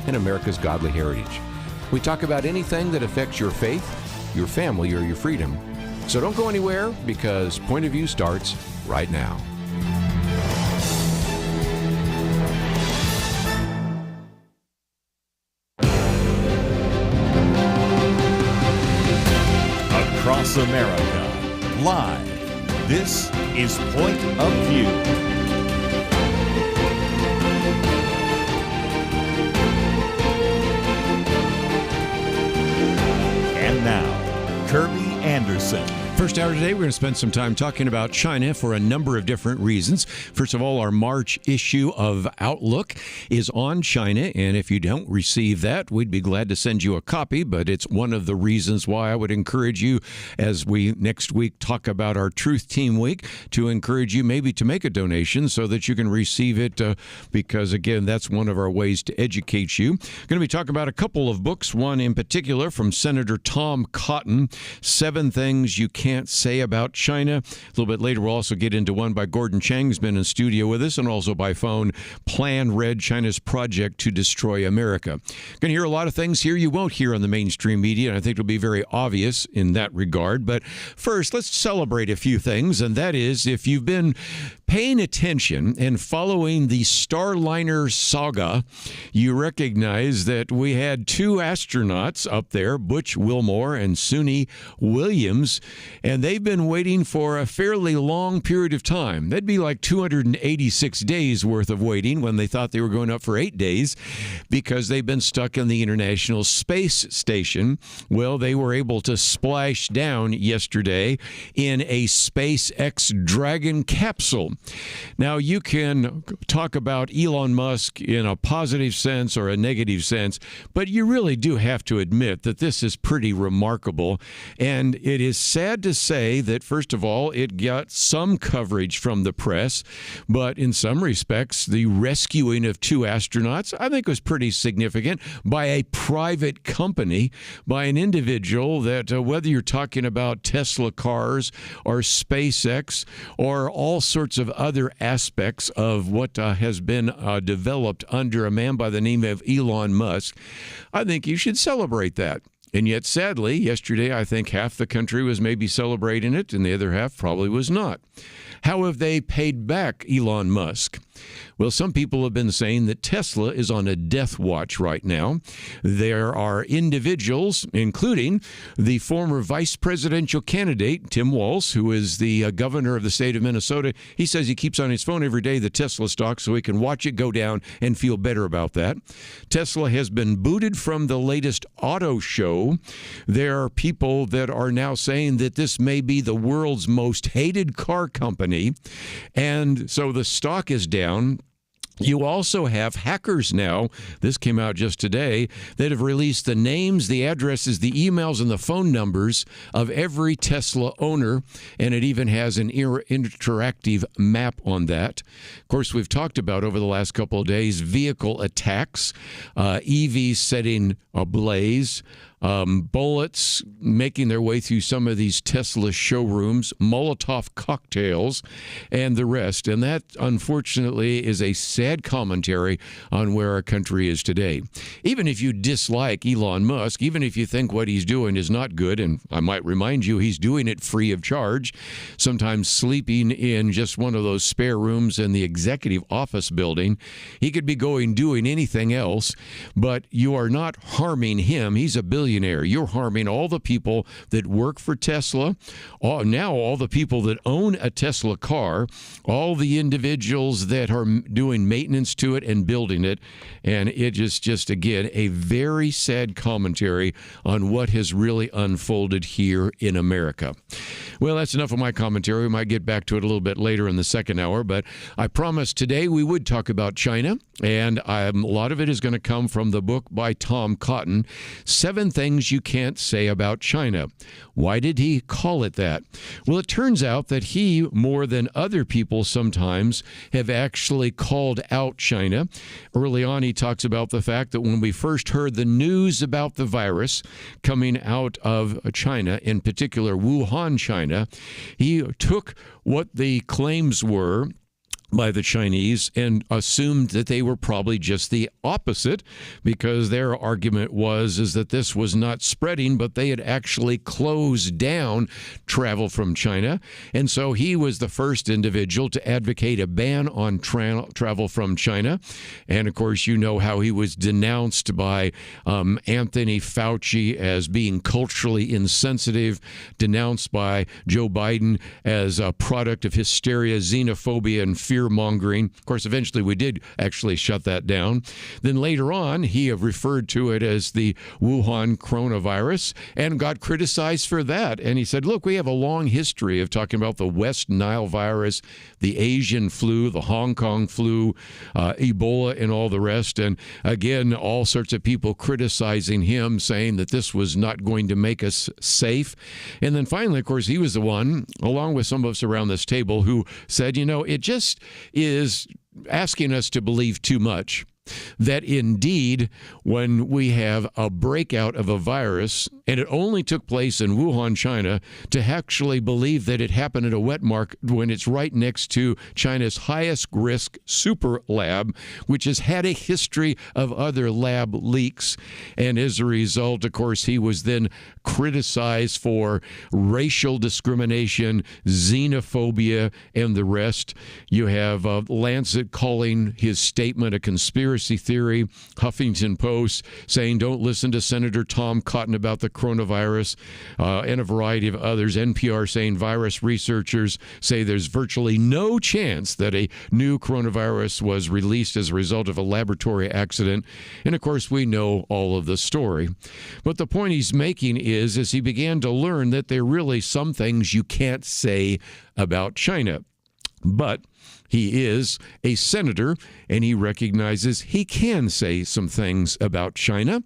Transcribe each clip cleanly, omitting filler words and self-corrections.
and America's godly heritage. We talk about anything that affects your faith, your family, or your freedom. So don't go anywhere, because Point of View starts right now. Across America, live, this is Point of View. And now, Kerby Anderson. First hour today, we're going to spend some time talking about China for a number of different reasons. First of all, our March issue of Outlook is on China, and if you don't receive that, we'd be glad to send you a copy, but it's one of the reasons why I would encourage you, as we next week talk about our Truth Team Week, to encourage you maybe to make a donation so that you can receive it, because, again, that's one of our ways to educate you. Going to be talking about a couple of books, one in particular from Senator Tom Cotton, 7 Things You Can't Say About China. A little bit later, we'll also get into one by Gordon Chang, who's been in studio with us, and also by phone, Plan Red, China's Project to Destroy America. Going to hear a lot of things here you won't hear on the mainstream media, and I think it'll be very obvious in that regard. But first, let's celebrate a few things, and that is, if you've been paying attention and following the Starliner saga, you recognize that we had 2 astronauts up there, Butch Wilmore and Suni Williams, and they've been waiting for a fairly long period of time. That'd be like 286 days worth of waiting when they thought they were going up for 8 days, because they've been stuck in the International Space Station. Well, they were able to splash down yesterday in a SpaceX Dragon capsule. Now, you can talk about Elon Musk in a positive sense or a negative sense, but you really do have to admit that this is pretty remarkable. And it is sad to say that, first of all, it got some coverage from the press, but in some respects, the rescuing of 2 astronauts, I think, was pretty significant by a private company, by an individual that, whether you're talking about Tesla cars or SpaceX or all sorts of other aspects of what has been developed under a man by the name of Elon Musk, I think you should celebrate that. And yet, sadly, yesterday, I think half the country was maybe celebrating it, and the other half probably was not. How have they paid back Elon Musk? Well, some people have been saying that Tesla is on a death watch right now. There are individuals, including the former vice presidential candidate, Tim Walz, who is the governor of the state of Minnesota. He says he keeps on his phone every day the Tesla stock so he can watch it go down and feel better about that. Tesla has been booted from the latest auto show. There are people that are now saying that this may be the world's most hated car company, and so the stock is down. You also have hackers now, this came out just today, that have released the names, the addresses, the emails, and the phone numbers of every Tesla owner, and it even has an interactive map on that. Of course, we've talked about over the last couple of days vehicle attacks, EVs setting ablaze, bullets making their way through some of these Tesla showrooms, Molotov cocktails, and the rest. And that, unfortunately, is a sad commentary on where our country is today. Even if you dislike Elon Musk, even if you think what he's doing is not good, and I might remind you, he's doing it free of charge, sometimes sleeping in just one of those spare rooms in the executive office building. He could be doing anything else, but you are not harming him. He's a billionaire. You're harming all the people that work for Tesla, now all the people that own a Tesla car, all the individuals that are doing maintenance to it and building it. And it is just, again, a very sad commentary on what has really unfolded here in America. Well, that's enough of my commentary. We might get back to it a little bit later in the second hour, but I promised today we would talk about China, and a lot of it is going to come from the book by Tom Cotton, 7 Things You Can't Say About China. Why did he call it that? Well, it turns out that he, more than other people sometimes, have actually called out China. Early on, he talks about the fact that when we first heard the news about the virus coming out of China, in particular Wuhan, China, he took what the claims were by the Chinese and assumed that they were probably just the opposite, because their argument is that this was not spreading, but they had actually closed down travel from China. And so he was the first individual to advocate a ban on travel from China. And of course, you know how he was denounced by Anthony Fauci as being culturally insensitive, denounced by Joe Biden as a product of hysteria, xenophobia, and fear-mongering. Of course, eventually we did actually shut that down. Then later on, he referred to it as the Wuhan coronavirus and got criticized for that. And he said, look, we have a long history of talking about the West Nile virus, the Asian flu, the Hong Kong flu, Ebola, and all the rest. And again, all sorts of people criticizing him, saying that this was not going to make us safe. And then finally, of course, he was the one, along with some of us around this table, who said, it just is asking us to believe too much. That indeed, when we have a breakout of a virus, and it only took place in Wuhan, China, to actually believe that it happened at a wet market when it's right next to China's highest risk super lab, which has had a history of other lab leaks. And as a result, of course, he was then criticized for racial discrimination, xenophobia, and the rest. You have Lancet calling his statement a conspiracy theory, Huffington Post saying don't listen to Senator Tom Cotton about the coronavirus, and a variety of others. NPR saying virus researchers say there's virtually no chance that a new coronavirus was released as a result of a laboratory accident. And of course, we know all of the story. But the point he's making is, as he began to learn that there are really some things you can't say about China. But he is a senator, and he recognizes he can say some things about China.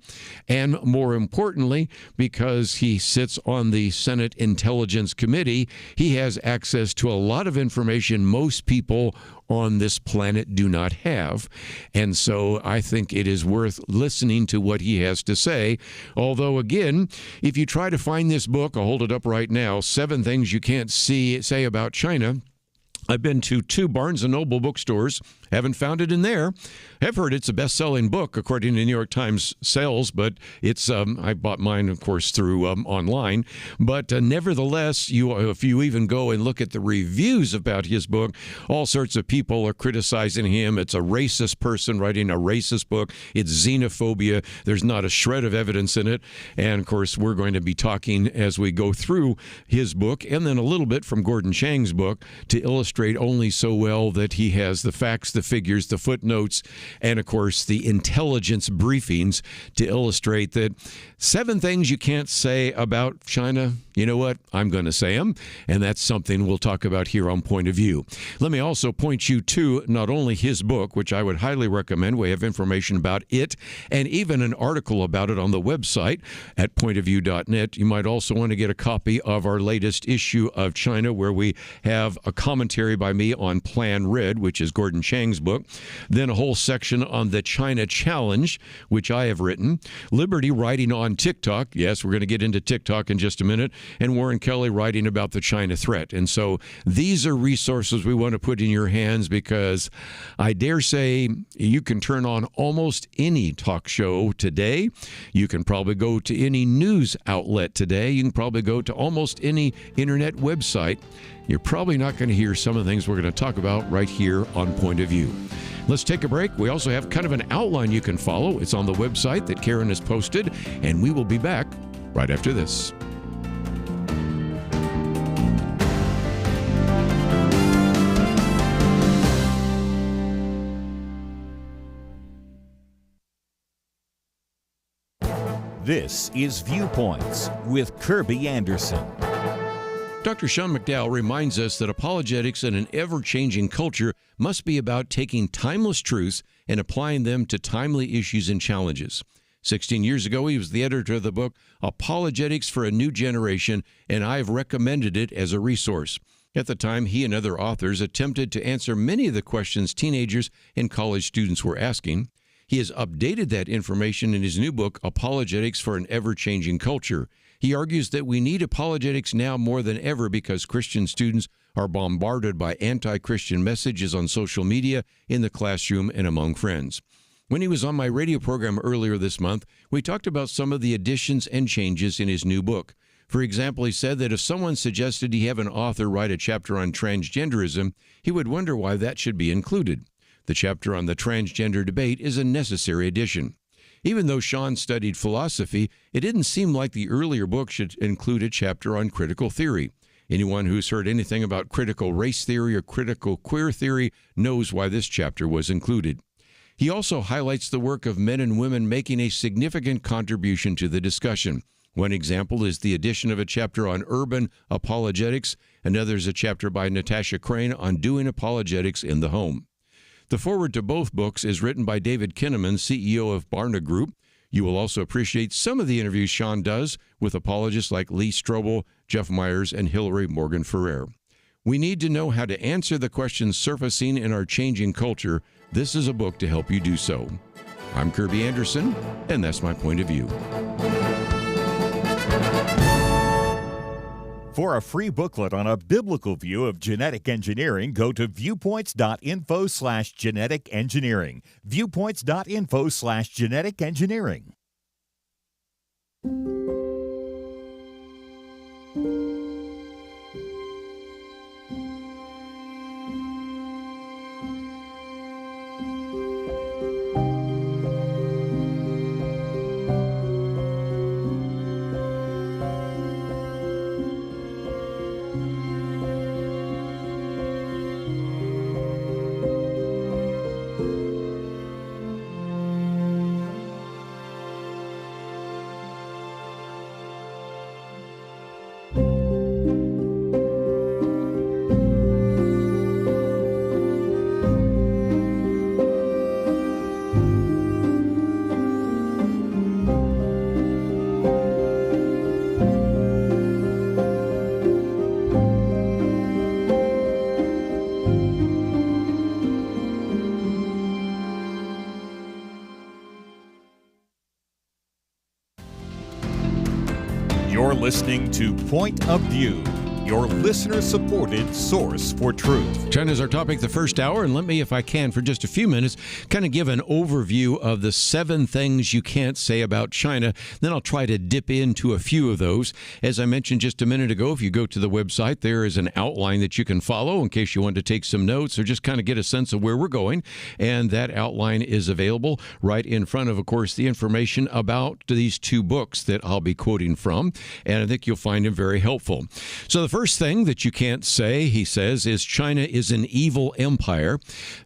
And more importantly, because he sits on the Senate Intelligence Committee, he has access to a lot of information most people on this planet do not have. And so I think it is worth listening to what he has to say. Although, again, if you try to find this book, I'll hold it up right now, 7 Things You Can't Say About China. I've been to 2 Barnes & Noble bookstores, haven't found it in there. I've heard it's a best-selling book, according to New York Times sales, but it's I bought mine, of course, through online. But nevertheless, if you even go and look at the reviews about his book, all sorts of people are criticizing him. It's a racist person writing a racist book. It's xenophobia. There's not a shred of evidence in it. And, of course, we're going to be talking as we go through his book, and then a little bit from Gordon Chang's book, to illustrate only so well that he has the facts, the figures, the footnotes, and of course the intelligence briefings to illustrate that 7 things you can't say about China. You know what? I'm going to say them, and that's something we'll talk about here on Point of View. Let me also point you to not only his book, which I would highly recommend. We have information about it and even an article about it on the website at pointofview.net. You might also want to get a copy of our latest issue of China, where we have a commentary by me on Plan Red, which is Gordon Chang's book, then a whole section on the China Challenge, which I have written, Liberty writing on TikTok. Yes, we're going to get into TikTok in just a minute, and Warren Kelly writing about the China threat. And so these are resources we want to put in your hands, because I dare say you can turn on almost any talk show today. You can probably go to any news outlet today. You can probably go to almost any internet website. You're probably not going to hear some of the things we're going to talk about right here on Point of View. Let's take a break. We also have kind of an outline you can follow. It's on the website that Karen has posted, and we will be back right after this. This is Viewpoints with Kerby Anderson. Dr. Sean McDowell reminds us that apologetics in an ever-changing culture must be about taking timeless truths and applying them to timely issues and challenges. 16 years ago, he was the editor of the book Apologetics for a New Generation, and I've recommended it as a resource. At the time, he and other authors attempted to answer many of the questions teenagers and college students were asking. He has updated that information in his new book, Apologetics for an Ever-Changing Culture. He argues that we need apologetics now more than ever because Christian students are bombarded by anti-Christian messages on social media, in the classroom, and among friends. When he was on my radio program earlier this month, we talked about some of the additions and changes in his new book. For example, he said that if someone suggested he have an author write a chapter on transgenderism, he would wonder why that should be included. The chapter on the transgender debate is a necessary addition. Even though Sean studied philosophy, it didn't seem like the earlier book should include a chapter on critical theory. Anyone who's heard anything about critical race theory or critical queer theory knows why this chapter was included. He also highlights the work of men and women making a significant contribution to the discussion. One example is the addition of a chapter on urban apologetics. Another is a chapter by Natasha Crane on doing apologetics in the home. The foreword to both books is written by David Kinnaman, CEO of Barna Group. You will also appreciate some of the interviews Sean does with apologists like Lee Strobel, Jeff Myers, and Hillary Morgan Ferrer. We need to know how to answer the questions surfacing in our changing culture. This is a book to help you do so. I'm Kerby Anderson, and that's my point of view. For a free booklet on a biblical view of genetic engineering, go to viewpoints.info/genetic engineering. Viewpoints.info/genetic engineering. You're listening to Point of View, your listener-supported source for truth. China's our topic the first hour, and let me, if I can, for just a few minutes, kind of give an overview of the 7 things you can't say about China. Then I'll try to dip into a few of those. As I mentioned just a minute ago, if you go to the website, there is an outline that you can follow in case you want to take some notes or just kind of get a sense of where we're going. And that outline is available right in front of course, the information about these 2 books that I'll be quoting from. And I think you'll find them very helpful. So the first thing that you can't say, he says, is China is an evil empire.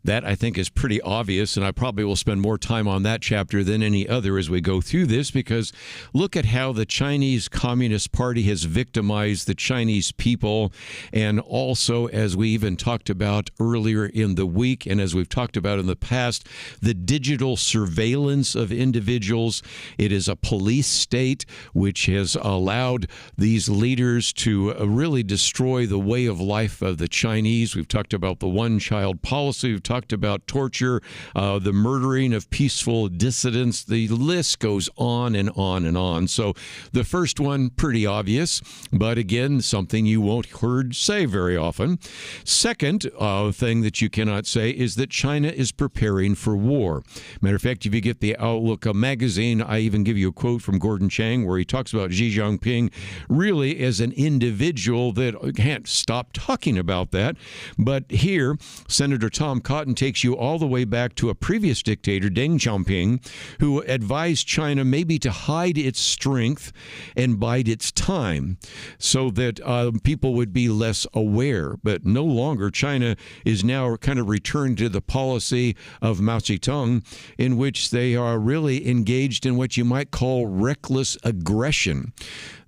That, I think, is pretty obvious, and I probably will spend more time on that chapter than any other as we go through this, because look at how the Chinese Communist Party has victimized the Chinese people, and also, as we even talked about earlier in the week, and as we've talked about in the past, the digital surveillance of individuals. It is a police state which has allowed these leaders to really destroy the way of life of the Chinese. We've talked about the one-child policy. We've talked about torture, the murdering of peaceful dissidents. The list goes on and on and on. So the first one, pretty obvious, but again, something you won't heard say very often. Second thing that you cannot say is that China is preparing for war. Matter of fact, if you get the Outlook magazine, I even give you a quote from Gordon Chang where he talks about Xi Jinping really as an individual that can't stop talking about that. But here, Senator Tom Cotton takes you all the way back to a previous dictator, Deng Xiaoping, who advised China maybe to hide its strength and bide its time so that people would be less aware. But no longer. China is now kind of returned to the policy of Mao Zedong, in which they are really engaged in what you might call reckless aggression.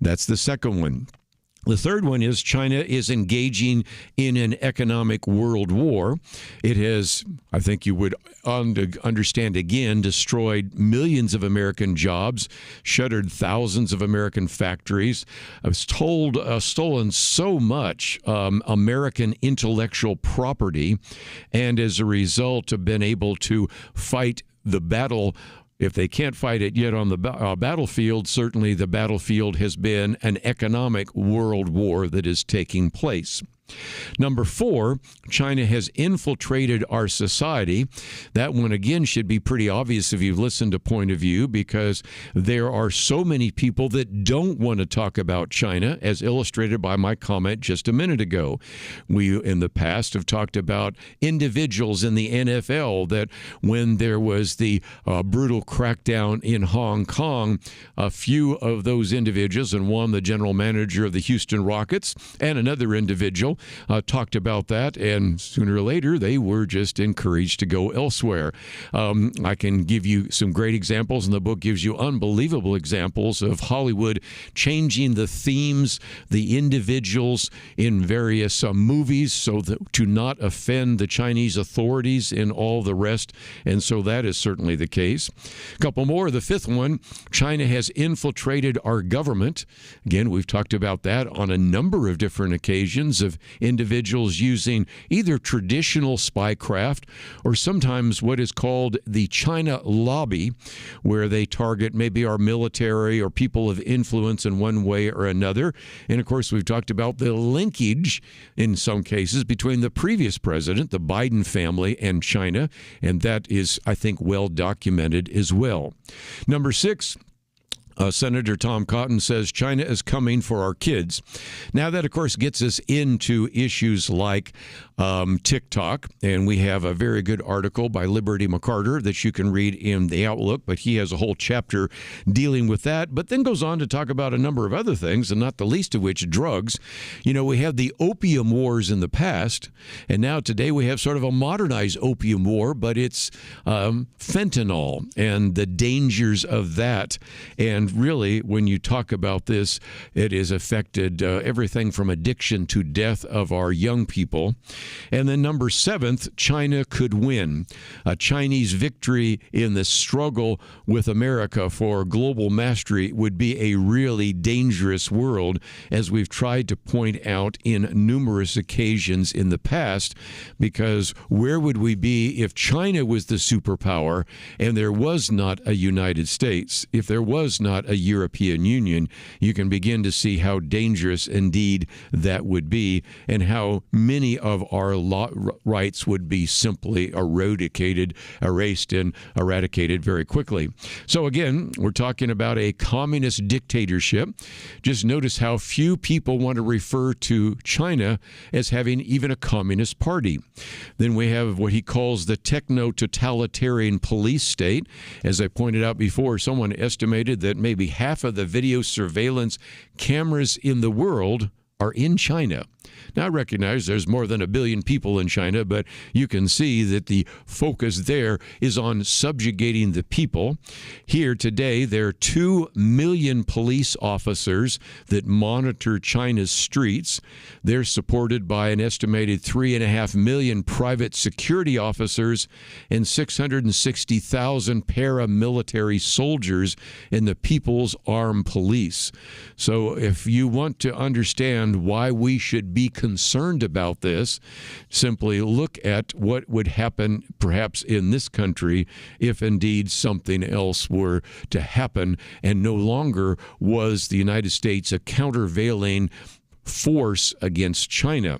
That's the second one. The third one is China is engaging in an economic world war. It has, I think you would understand again, destroyed millions of American jobs, shuttered thousands of American factories, stolen so much American intellectual property, and as a result have been able to fight the battle If they can't fight it yet on the battlefield, certainly the battlefield has been an economic world war that is taking place. Number 4, China has infiltrated our society. That one, again, should be pretty obvious if you've listened to Point of View, because there are so many people that don't want to talk about China, as illustrated by my comment just a minute ago. We, in the past, have talked about individuals in the NFL that when there was the brutal crackdown in Hong Kong, a few of those individuals, and one, the general manager of the Houston Rockets, and another individual, talked about that, and sooner or later they were just encouraged to go elsewhere. I can give you some great examples, and the book gives you unbelievable examples of Hollywood changing the themes, the individuals in various movies so that to not offend the Chinese authorities and all the rest, and so that is certainly the case. A couple more. The 5th one, China has infiltrated our government. Again, we've talked about that on a number of different occasions of individuals using either traditional spycraft or sometimes what is called the China lobby, where they target maybe our military or people of influence in one way or another. And of course, we've talked about the linkage in some cases between the previous president, the Biden family, and China, and that is, I think, well documented as well. Number 6, Senator Tom Cotton says China is coming for our kids. Now, that, of course, gets us into issues like TikTok, and we have a very good article by Liberty McCarter that you can read in the Outlook, but he has a whole chapter dealing with that, but then goes on to talk about a number of other things, and not the least of which, drugs. You know, we had the opium wars in the past, and now today we have sort of a modernized opium war, but it's fentanyl and the dangers of that. And really, when you talk about this, it has affected everything from addiction to death of our young people. And then number 7th, China could win. A Chinese victory in the struggle with America for global mastery would be a really dangerous world, as we've tried to point out in numerous occasions in the past, because where would we be if China was the superpower and there was not a United States, if there was not a European Union? You can begin to see how dangerous indeed that would be, and how many of our rights would be simply erased and eradicated very quickly. So again, we're talking about a communist dictatorship. Just notice how few people want to refer to China as having even a communist party. Then we have what he calls the techno-totalitarian police state. As I pointed out before, someone estimated that maybe half of the video surveillance cameras in the world are in China. Now, I recognize there's more than 1 billion people in China, but you can see that the focus there is on subjugating the people. Here today, there are 2 million police officers that monitor China's streets. They're supported by an estimated 3.5 million private security officers and 660,000 paramilitary soldiers in the People's Armed Police. So if you want to understand why we should be concerned about this, simply look at what would happen perhaps in this country if indeed something else were to happen and no longer was the United States a countervailing force against China.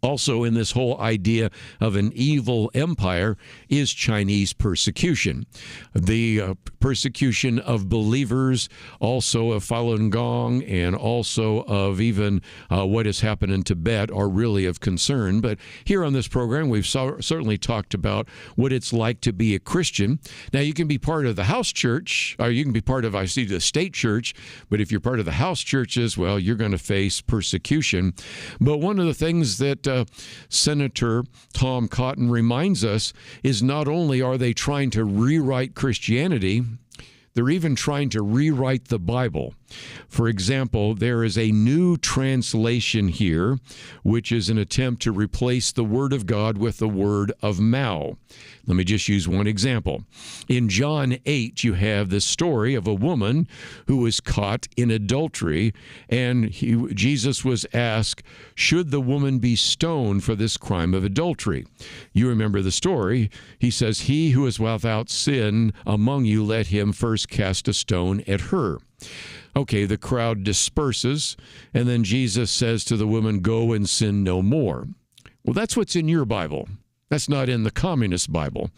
Also, in this whole idea of an evil empire is Chinese persecution. The persecution of believers, also of Falun Gong, and also of even what has happened in Tibet are really of concern. But here on this program, we've certainly talked about what it's like to be a Christian. Now, you can be part of the house church, or you can be part of, the state church, but if you're part of the house churches, well, you're going to face persecution. But one of the things that Senator Tom Cotton reminds us is not only are they trying to rewrite Christianity, they're even trying to rewrite the Bible. For example, there is a new translation here, which is an attempt to replace the Word of God with the word of Mao. Let me just use one example. In John 8, you have the story of a woman who was caught in adultery, and Jesus was asked, should the woman be stoned for this crime of adultery? You remember the story. He says, he who is without sin among you, let him first cast a stone at her. Okay, the crowd disperses, and then Jesus says to the woman, go and sin no more. Well, that's what's in your Bible. That's not in the communist Bible.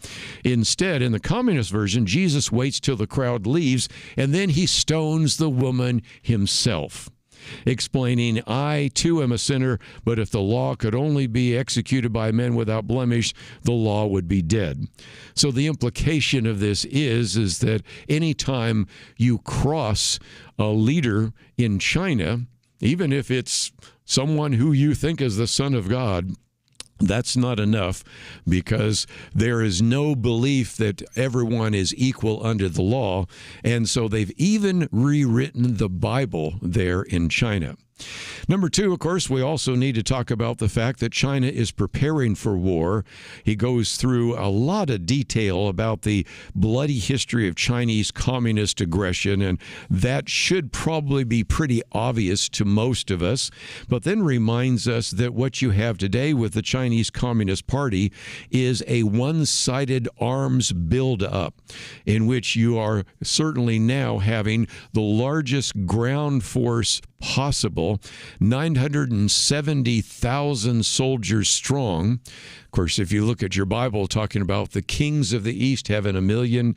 Instead, in the communist version, Jesus waits till the crowd leaves, and then he stones the woman himself, explaining, I too am a sinner, but if the law could only be executed by men without blemish, the law would be dead. So the implication of this is that anytime you cross a leader in China, even if it's someone who you think is the Son of God, that's not enough, because there is no belief that everyone is equal under the law. And so they've even rewritten the Bible there in China. Number two, of course, we also need to talk about the fact that China is preparing for war. He goes through a lot of detail about the bloody history of Chinese communist aggression, and that should probably be pretty obvious to most of us, but then reminds us that what you have today with the Chinese Communist Party is a one-sided arms build-up, in which you are certainly now having the largest ground force possible, 970,000 soldiers strong. Of course, if you look at your Bible talking about the kings of the East having 1 million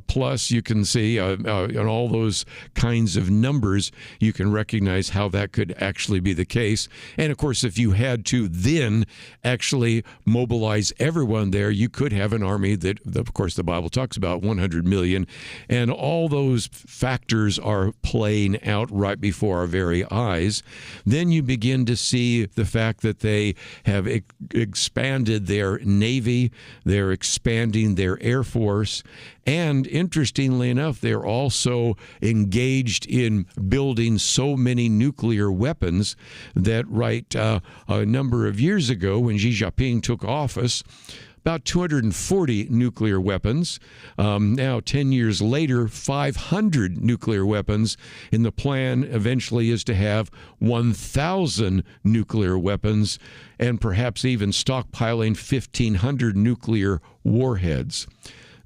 plus, you can see in all those kinds of numbers, you can recognize how that could actually be the case. And of course, if you had to then actually mobilize everyone there, you could have an army that, of course, the Bible talks about 100 million. And all those factors are playing out right before our very eyes. Then you begin to see the fact that they have expanded their Navy, they're expanding their Air Force, and interestingly enough, they're also engaged in building so many nuclear weapons that a number of years ago when Xi Jinping took office, about 240 nuclear weapons. Now, 10 years later, 500 nuclear weapons. And the plan eventually is to have 1,000 nuclear weapons and perhaps even stockpiling 1,500 nuclear warheads.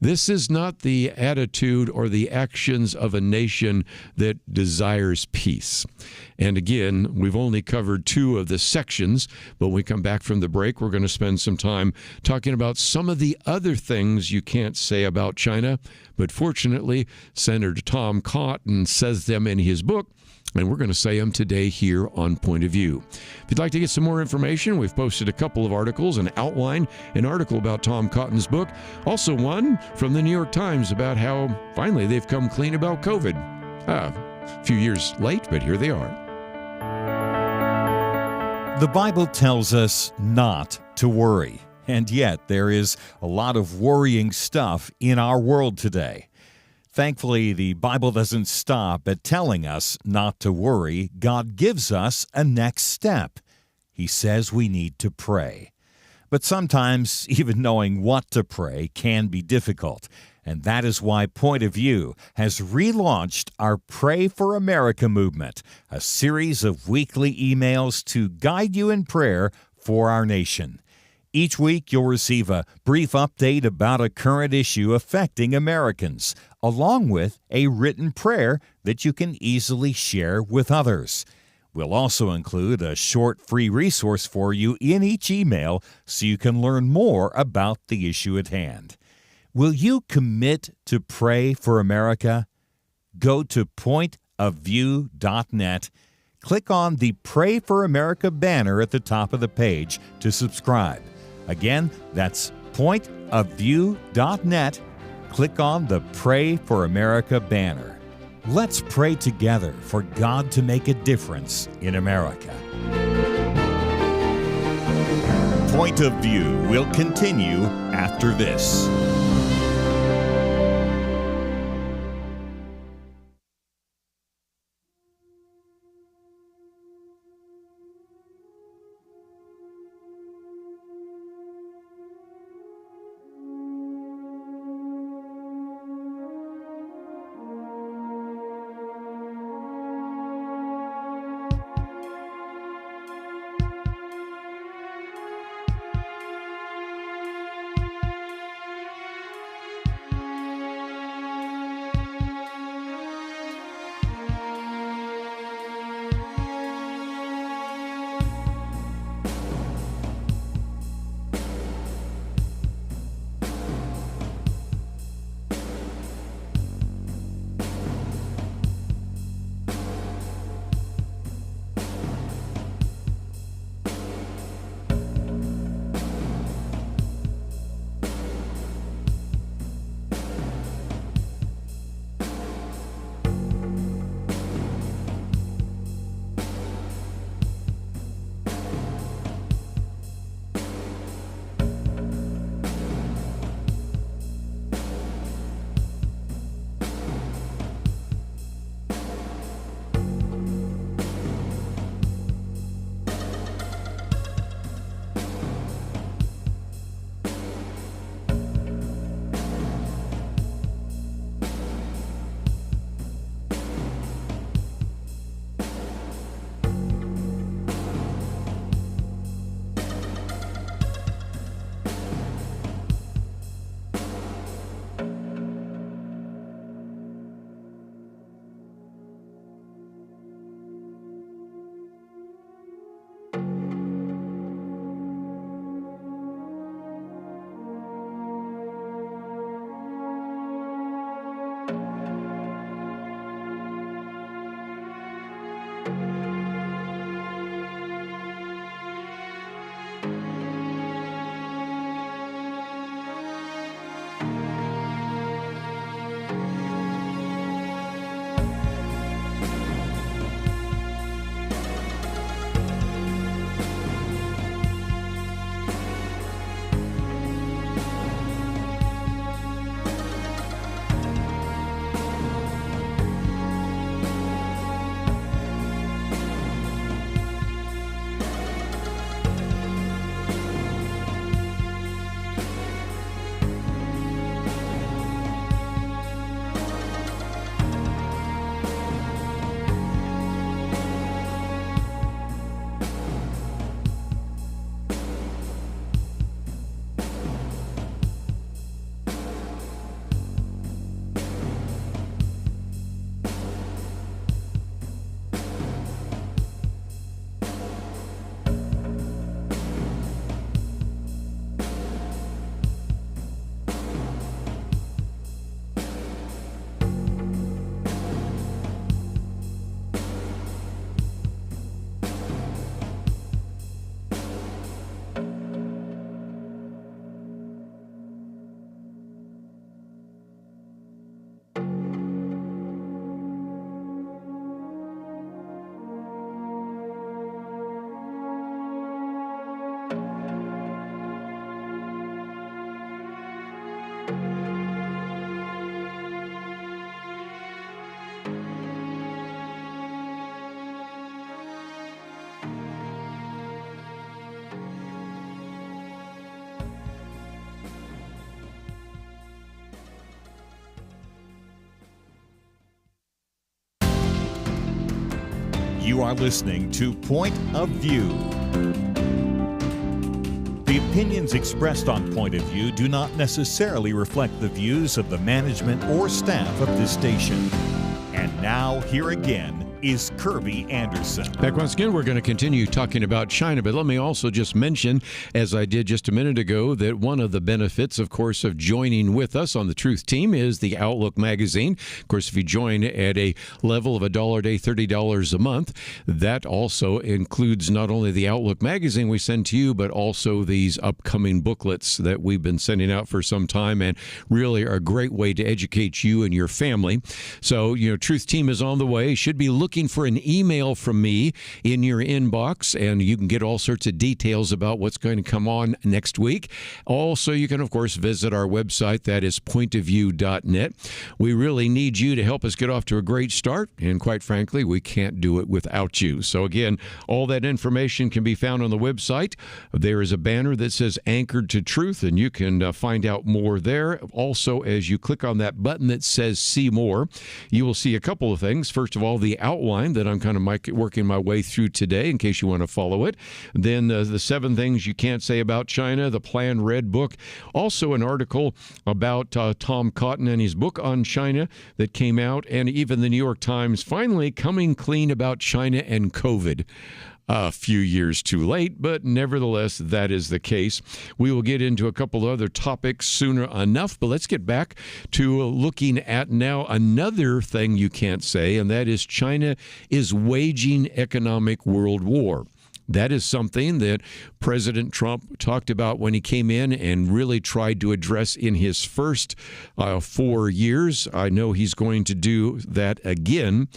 This is not the attitude or the actions of a nation that desires peace. And again, we've only covered 2 of the sections, but when we come back from the break, we're going to spend some time talking about some of the other things you can't say about China. But fortunately, Senator Tom Cotton says them in his book, and we're going to say them today here on Point of View. If you'd like to get some more information, we've posted a couple of articles, an outline, an article about Tom Cotton's book, also one from the New York Times about how finally they've come clean about COVID. A few years late, but here they are. The Bible tells us not to worry, and yet there is a lot of worrying stuff in our world today. Thankfully, the Bible doesn't stop at telling us not to worry. God gives us a next step. He says we need to pray. But sometimes even knowing what to pray can be difficult. And that is why Point of View has relaunched our Pray for America movement, a series of weekly emails to guide you in prayer for our nation. Each week, you'll receive a brief update about a current issue affecting Americans, along with a written prayer that you can easily share with others. We'll also include a short free resource for you in each email so you can learn more about the issue at hand. Will you commit to pray for America? Go to pointofview.net. Click on the Pray for America banner at the top of the page to subscribe. Again, that's pointofview.net. Click on the Pray for America banner. Let's pray together for God to make a difference in America. Point of View will continue after this. You are listening to Point of View. The opinions expressed on Point of View do not necessarily reflect the views of the management or staff of this station. And now, here again, is Kerby Anderson. Back once again, we're going to continue talking about China, but let me also just mention, as I did just a minute ago, that one of the benefits, of course, of joining with us on the Truth Team is the Outlook magazine. Of course, if you join at a level of $1 a day, $30 a month, that also includes not only the Outlook magazine we send to you, but also these upcoming booklets that we've been sending out for some time and really are a great way to educate you and your family. So, Truth Team is on the way. Should be looking for an email from me in your inbox, and you can get all sorts of details about what's going to come on next week. Also, you can, of course, visit our website. That is pointofview.net. We really need you to help us get off to a great start, and quite frankly, we can't do it without you. So again, all that information can be found on the website. There is a banner that says Anchored to Truth, and you can find out more there. Also, as you click on that button that says See More, you will see a couple of things. First of all, the outline that I'm kind of working my way through today in case you want to follow it. Then the 7 things you can't say about China, the Plan Red book. Also an article about Tom Cotton and his book on China that came out, and even the New York Times finally coming clean about China and COVID. A few years too late, but nevertheless, that is the case. We will get into a couple other topics sooner enough, but let's get back to looking at now another thing you can't say, and that is China is waging economic world war. That is something that President Trump talked about when he came in and really tried to address in his first 4 years. I know he's going to do that again.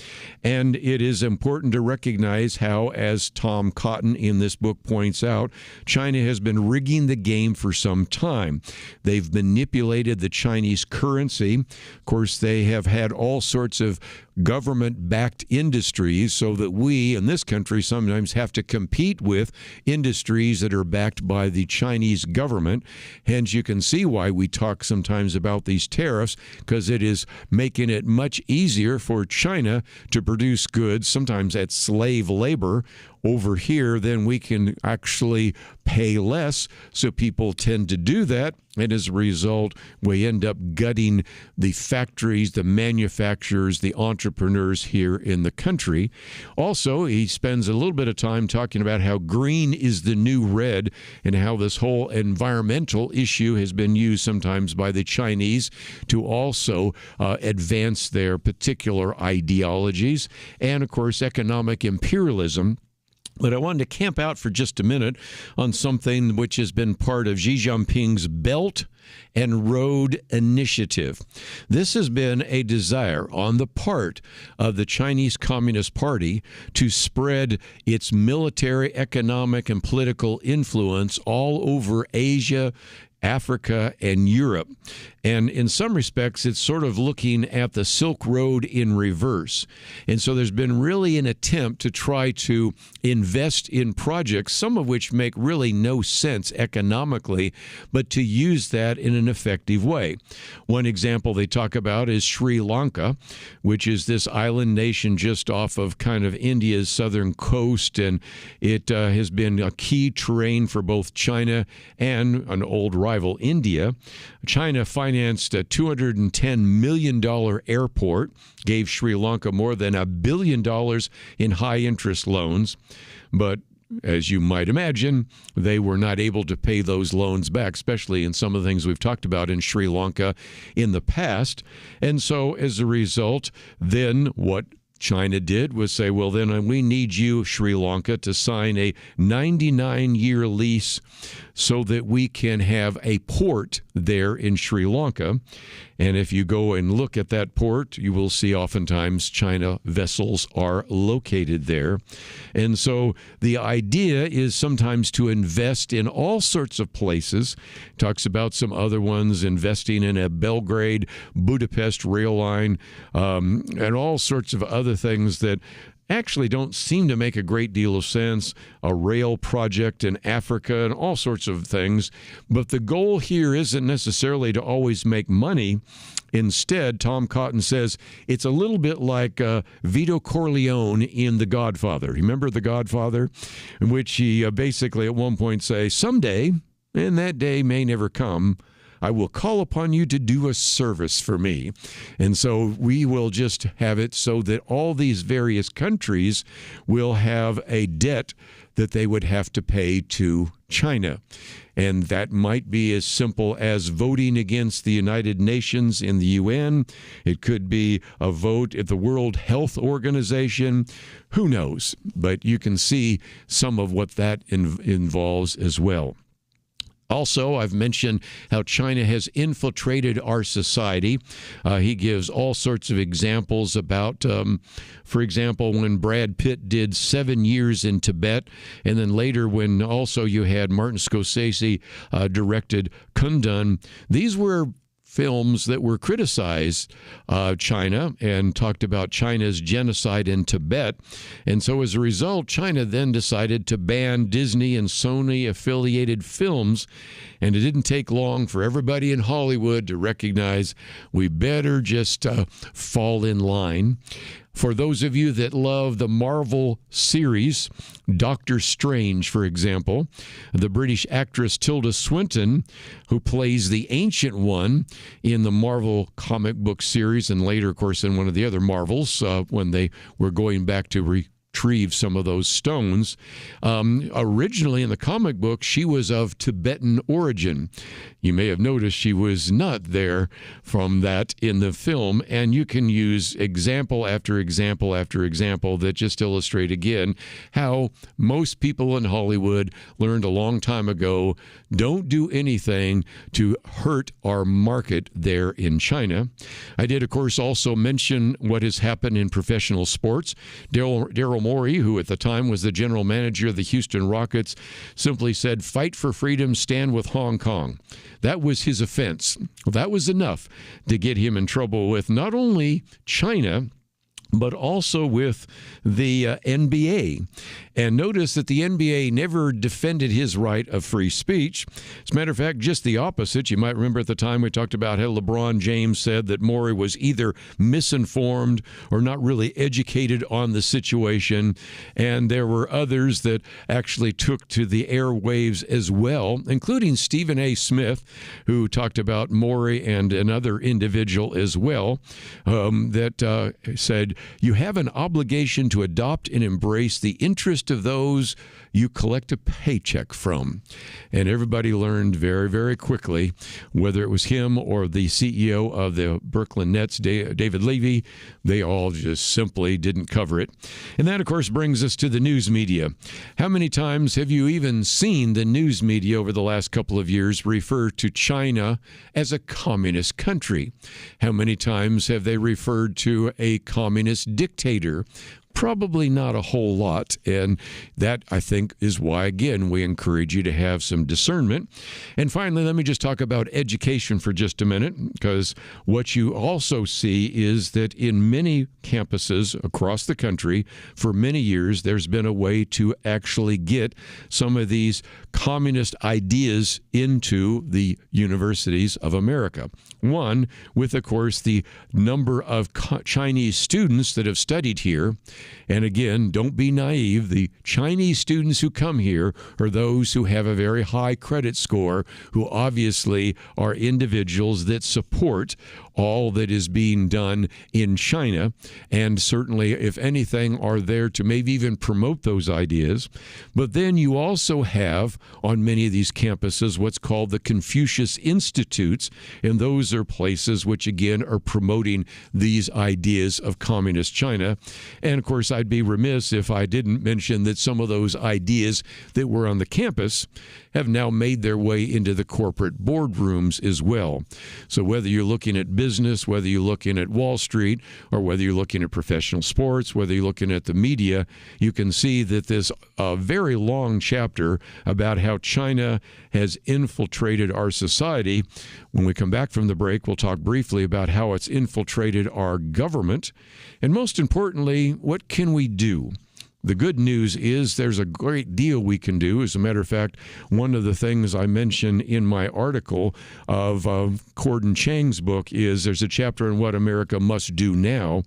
And it is important to recognize how, as Tom Cotton in this book points out, China has been rigging the game for some time. They've manipulated the Chinese currency. Of course, they have had all sorts of government-backed industries so that we in this country sometimes have to compete with industries that are backed by the Chinese government. Hence, you can see why we talk sometimes about these tariffs, because it is making it much easier for China to produce goods, sometimes at slave labor, over here, then we can actually pay less. So people tend to do that. And as a result, we end up gutting the factories, the manufacturers, the entrepreneurs here in the country. Also, he spends a little bit of time talking about how green is the new red and how this whole environmental issue has been used sometimes by the Chinese to also advance their particular ideologies. And, of course, economic imperialism. But I wanted to camp out for just a minute on something which has been part of Xi Jinping's Belt and Road Initiative. This has been a desire on the part of the Chinese Communist Party to spread its military, economic, and political influence all over Asia, Africa, and Europe. And in some respects, it's sort of looking at the Silk Road in reverse. And so there's been really an attempt to try to invest in projects, some of which make really no sense economically, but to use that in an effective way. One example they talk about is Sri Lanka, which is this island nation just off of kind of India's southern coast. And it has been a key terrain for both China and an old rival, India. China financed a $210 million airport, gave Sri Lanka more than $1 billion in high-interest loans. But as you might imagine, they were not able to pay those loans back, especially in some of the things we've talked about in Sri Lanka in the past. And so as a result, then what China did was say, well, then we need you, Sri Lanka, to sign a 99-year lease so that we can have a port there in Sri Lanka. And if you go and look at that port, you will see oftentimes China vessels are located there. And so the idea is sometimes to invest in all sorts of places. Talks about some other ones, investing in a Belgrade-Budapest rail line, and all sorts of other things that actually don't seem to make a great deal of sense. A rail project in Africa and all sorts of things. But the goal here isn't necessarily to always make money. Instead, Tom Cotton says it's a little bit like Vito Corleone in The Godfather. Remember The Godfather? In which he basically at one point say, someday, and that day may never come, I will call upon you to do a service for me. And so we will just have it so that all these various countries will have a debt that they would have to pay to China. And that might be as simple as voting against the United Nations in the UN. It could be a vote at the World Health Organization. Who knows? But you can see some of what that involves as well. Also, I've mentioned how China has infiltrated our society. He gives all sorts of examples about, for example, when Brad Pitt did 7 years in Tibet, and then later when also you had Martin Scorsese directed Kundun. These were films that were criticized China and talked about China's genocide in Tibet. And so as a result, China then decided to ban Disney and Sony affiliated films. And it didn't take long for everybody in Hollywood to recognize we better just fall in line. For those of you that love the Marvel series, Doctor Strange, for example, the British actress Tilda Swinton, who plays the Ancient One in the Marvel comic book series, and later, of course, in one of the other Marvels, when they were going back to retrieve some of those stones. Originally in the comic book, she was of Tibetan origin. You may have noticed she was not there from that in the film, and you can use example after example after example that just illustrate again how most people in Hollywood learned a long time ago, don't do anything to hurt our market there in China. I did, of course, also mention what has happened in professional sports. Daryl Morey, who at the time was the general manager of the Houston Rockets, simply said, fight for freedom, stand with Hong Kong. That was his offense. That was enough to get him in trouble with not only China, but also with the NBA. And notice that the NBA never defended his right of free speech. As a matter of fact, just the opposite. You might remember at the time we talked about how LeBron James said that Morey was either misinformed or not really educated on the situation. And there were others that actually took to the airwaves as well, including Stephen A. Smith, who talked about Morey and another individual as well, that said, you have an obligation to adopt and embrace the interest of those you collect a paycheck from. And everybody learned very, very quickly, whether it was him or the CEO of the Brooklyn Nets, David Levy, they all just simply didn't cover it. And that, of course, brings us to the news media. How many times have you even seen the news media over the last couple of years refer to China as a communist country? How many times have they referred to a communist dictator? Probably not a whole lot, and that, I think, is why, again, we encourage you to have some discernment. And finally, let me just talk about education for just a minute, because what you also see is that in many campuses across the country, for many years, there's been a way to actually get some of these communist ideas into the universities of America. One, with, of course, the number of Chinese students that have studied here. And again, don't be naive. The Chinese students who come here are those who have a very high credit score, who obviously are individuals that support all that is being done in China, and certainly, if anything, are there to maybe even promote those ideas. But then you also have, on many of these campuses, what's called the Confucius Institutes, and those are places which, again, are promoting these ideas of communist China. And, of course, I'd be remiss if I didn't mention that some of those ideas that were on the campus have now made their way into the corporate boardrooms as well. So whether you're looking at business business, whether you're looking at Wall Street or whether you're looking at professional sports, whether you're looking at the media, you can see that this very long chapter about how China has infiltrated our society. When we come back from the break, we'll talk briefly about how it's infiltrated our government. And most importantly, what can we do? The good news is there's a great deal we can do. As a matter of fact, one of the things I mentioned in my article of Chang's book is there's a chapter on what America must do now.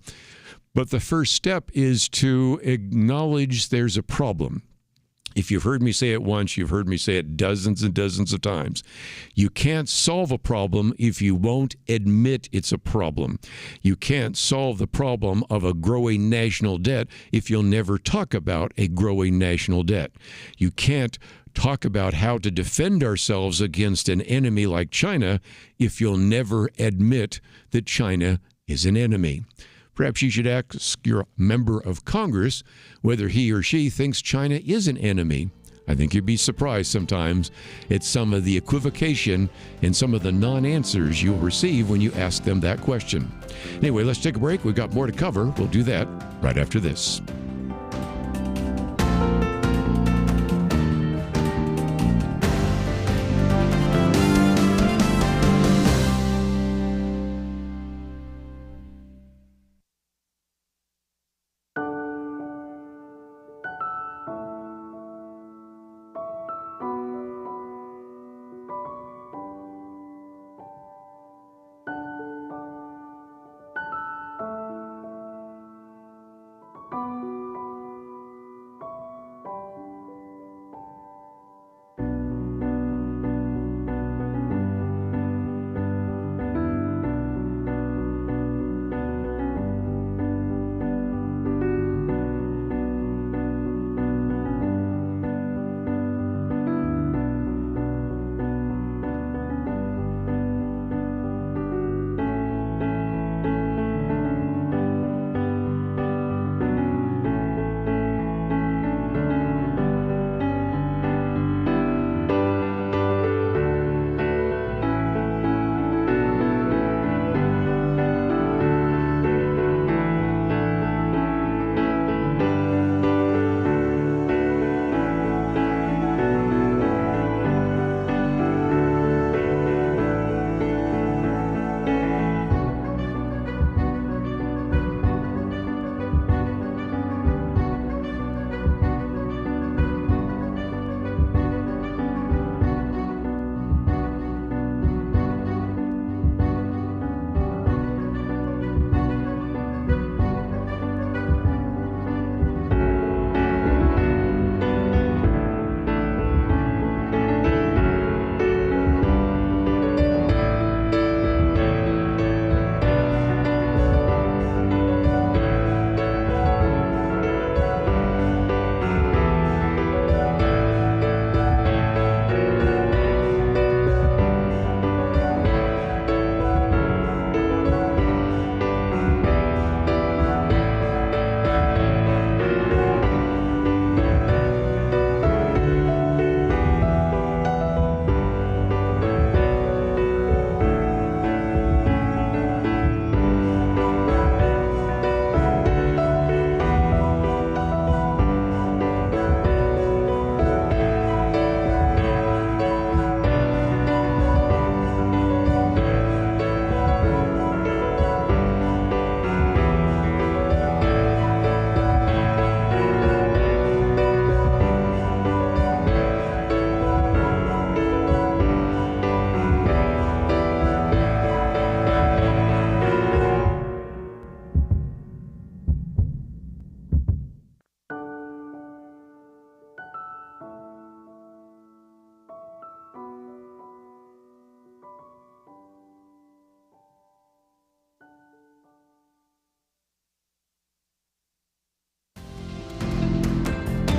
But the first step is to acknowledge there's a problem. If you've heard me say it once, you've heard me say it dozens and dozens of times. You can't solve a problem if you won't admit it's a problem. You can't solve the problem of a growing national debt if you'll never talk about a growing national debt. You can't talk about how to defend ourselves against an enemy like China if you'll never admit that China is an enemy. Perhaps you should ask your member of Congress whether he or she thinks China is an enemy. I think you'd be surprised sometimes at some of the equivocation and some of the non-answers you'll receive when you ask them that question. Anyway, let's take a break. We've got more to cover. We'll do that right after this.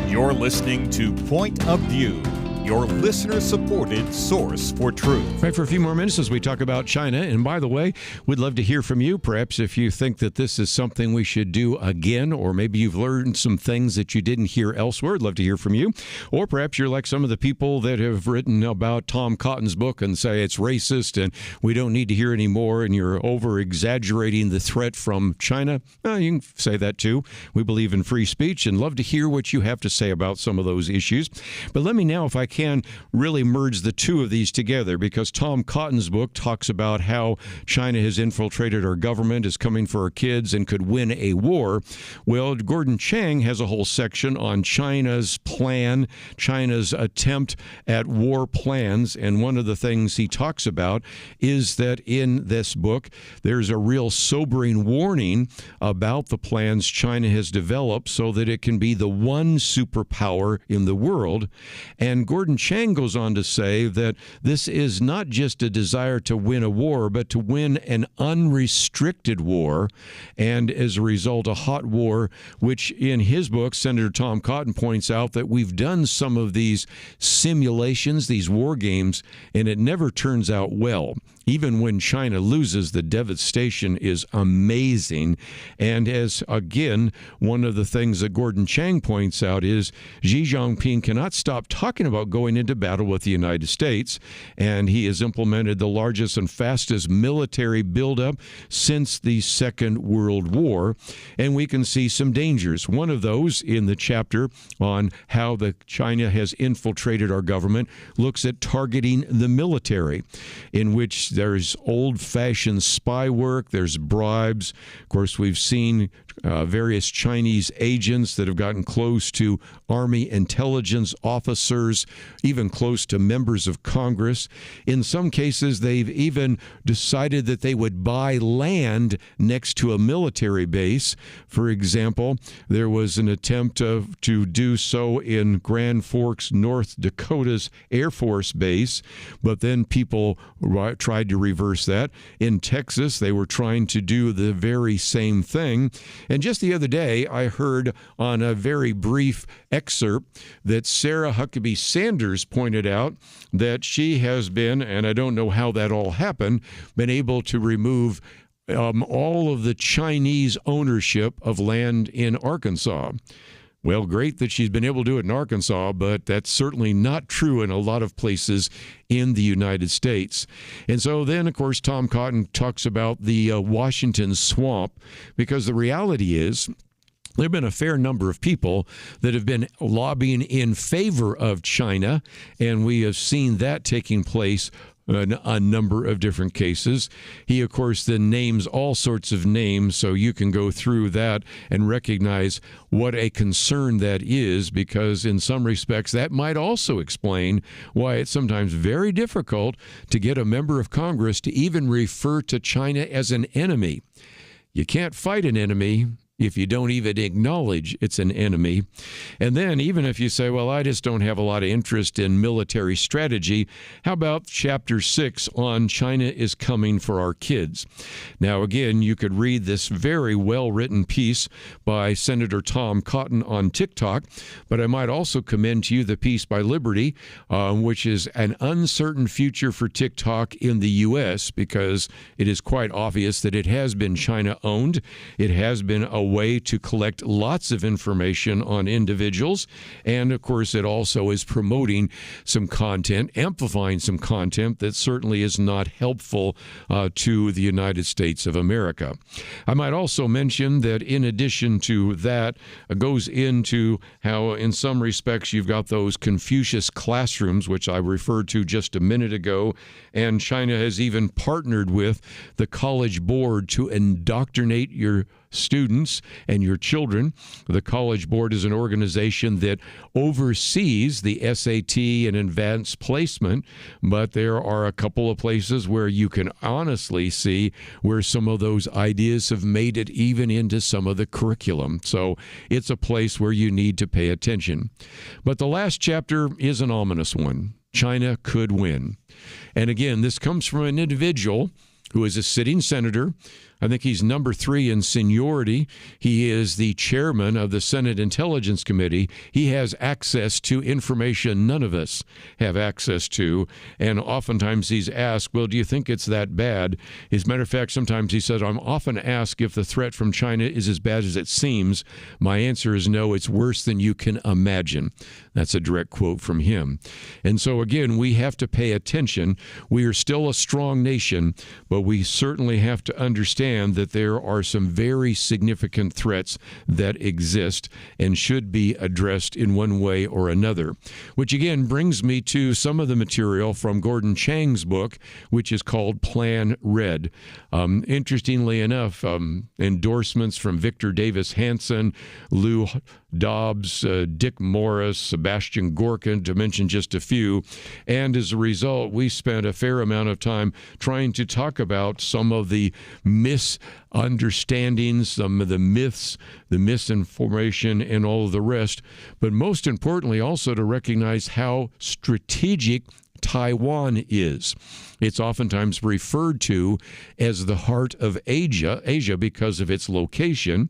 You're listening to Point of View. your listener-supported source for truth. Right, for a few more minutes as we talk about China. And by the way, we'd love to hear from you. Perhaps if you think that this is something we should do again, or maybe you've learned some things that you didn't hear elsewhere, I'd love to hear from you. Or perhaps you're like some of the people that have written about Tom Cotton's book and say it's racist and we don't need to hear any more, and you're over-exaggerating the threat from China. You can say that too. We believe in free speech and love to hear what you have to say about some of those issues. But let me now, if I can, really merge the two of these together, because Tom Cotton's book talks about how China has infiltrated our government, is coming for our kids, and could win a war. Well, Gordon Chang has a whole section on China's plan, China's attempt at war plans, and one of the things he talks about is that in this book, there's a real sobering warning about the plans China has developed so that it can be the one superpower in the world. And Gordon Chang goes on to say that this is not just a desire to win a war, but to win an unrestricted war, and as a result, a hot war, which in his book, Senator Tom Cotton points out that we've done some of these simulations, these war games, and it never turns out well. Even when China loses, the devastation is amazing. And as, again, one of the things that Gordon Chang points out is Xi Jinping cannot stop talking about going into battle with the United States, and he has implemented the largest and fastest military buildup since the Second World War. And we can see some dangers. One of those in the chapter on how China has infiltrated our government looks at targeting the military, in which there's old-fashioned spy work, there's bribes. Of course, we've seen various Chinese agents that have gotten close to Army intelligence officers, even close to members of Congress. In some cases, they've even decided that they would buy land next to a military base. For example, there was an attempt to do so in Grand Forks, North Dakota's Air Force Base, but then people tried to reverse that. In Texas, they were trying to do the very same thing. And just the other day, I heard on a very brief excerpt that Sarah Huckabee Sanders pointed out that she has been, and I don't know how that all happened, been able to remove all of the Chinese ownership of land in Arkansas. Well, great that she's been able to do it in Arkansas, but that's certainly not true in a lot of places in the United States. And so then, of course, Tom Cotton talks about the Washington swamp, because the reality is there have been a fair number of people that have been lobbying in favor of China, and we have seen that taking place in a number of different cases. He, of course, then names all sorts of names, so you can go through that and recognize what a concern that is, because in some respects that might also explain why it's sometimes very difficult to get a member of Congress to even refer to China as an enemy. You can't fight an enemy if you don't even acknowledge it's an enemy. And then even if you say, well, I just don't have a lot of interest in military strategy, how about Chapter 6 on China is coming for our kids? Now, again, you could read this very well-written piece by Senator Tom Cotton on TikTok, but I might also commend to you the piece by Liberty, which is an uncertain future for TikTok in the U.S., because it is quite obvious that it has been China-owned. It has been a way to collect lots of information on individuals. And of course, it also is promoting some content, amplifying some content that certainly is not helpful to the United States of America. I might also mention that in addition to that, goes into how in some respects you've got those Confucius classrooms, which I referred to just a minute ago, and China has even partnered with the College Board to indoctrinate your students and your children. The College Board is an organization that oversees the SAT and advanced placement, but there are a couple of places where you can honestly see where some of those ideas have made it even into some of the curriculum. So it's a place where you need to pay attention. But the last chapter is an ominous one. China could win. And again, this comes from an individual who is a sitting senator, I think he's number 3 in seniority. He is the chairman of the Senate Intelligence Committee. He has access to information none of us have access to. And oftentimes he's asked, well, do you think it's that bad? As a matter of fact, sometimes he said, I'm often asked if the threat from China is as bad as it seems. My answer is no, it's worse than you can imagine. That's a direct quote from him. And so, again, we have to pay attention. We are still a strong nation, but we certainly have to understand that there are some very significant threats that exist and should be addressed in one way or another. Which, again, brings me to some of the material from Gordon Chang's book, which is called Plan Red. Interestingly enough, endorsements from Victor Davis Hanson, Lou Dobbs, Dick Morris, Sebastian Gorkin, to mention just a few. And as a result, we spent a fair amount of time trying to talk about some of the misunderstandings, some of the myths, the misinformation, and all of the rest. But most importantly, also to recognize how strategic Taiwan is. It's oftentimes referred to as the heart of Asia because of its location.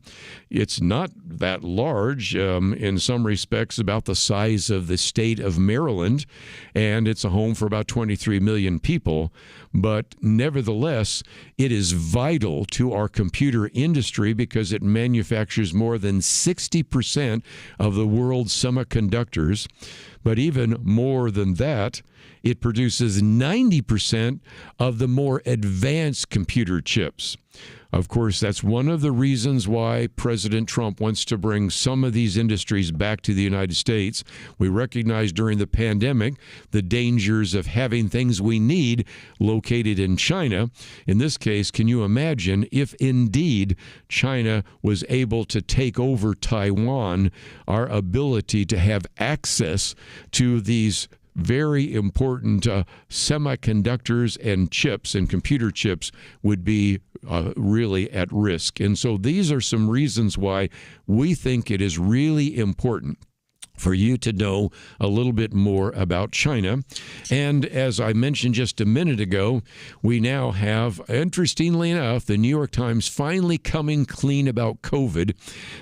It's not that large, in some respects, about the size of the state of Maryland, and it's a home for about 23 million people. But nevertheless, it is vital to our computer industry because it manufactures more than 60% of the world's semiconductors. But even more than that, it produces 90% of the more advanced computer chips. Of course, that's one of the reasons why President Trump wants to bring some of these industries back to the United States. We recognized during the pandemic the dangers of having things we need located in China. In this case, can you imagine if indeed China was able to take over Taiwan, our ability to have access to these very important semiconductors and chips and computer chips would be really at risk. And so these are some reasons why we think it is really important for you to know a little bit more about China. And as I mentioned just a minute ago, we now have, interestingly enough, the New York Times finally coming clean about COVID.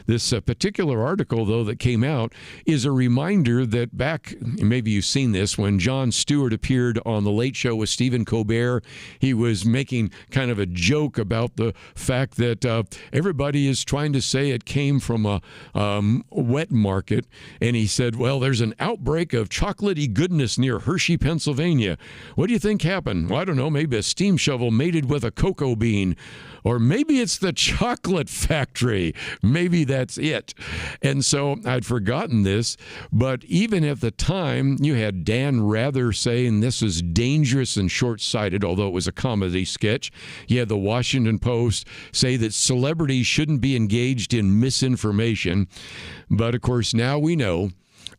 This particular article, though, that came out is a reminder that back, maybe you've seen this, when Jon Stewart appeared on The Late Show with Stephen Colbert, he was making kind of a joke about the fact that everybody is trying to say it came from a wet market, and he said, well, there's an outbreak of chocolatey goodness near Hershey, Pennsylvania. What do you think happened? Well, I don't know, maybe a steam shovel mated with a cocoa bean. Or maybe it's the chocolate factory. Maybe that's it. And so I'd forgotten this, but even at the time, you had Dan Rather saying this is dangerous and short-sighted, although it was a comedy sketch. You had the Washington Post say that celebrities shouldn't be engaged in misinformation. But of course, now we know,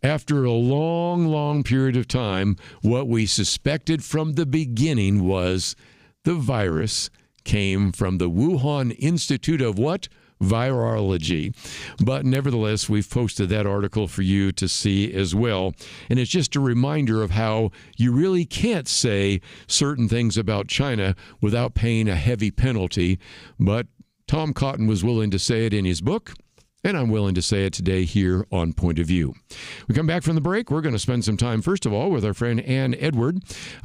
after a long, long period of time, what we suspected from the beginning was the virus came from the Wuhan Institute of what? Virology. But nevertheless, we've posted that article for you to see as well. And it's just a reminder of how you really can't say certain things about China without paying a heavy penalty. But Tom Cotton was willing to say it in his book, and I'm willing to say it today here on Point of View. We come back from the break. We're going to spend some time, first of all, with our friend Ann Edward.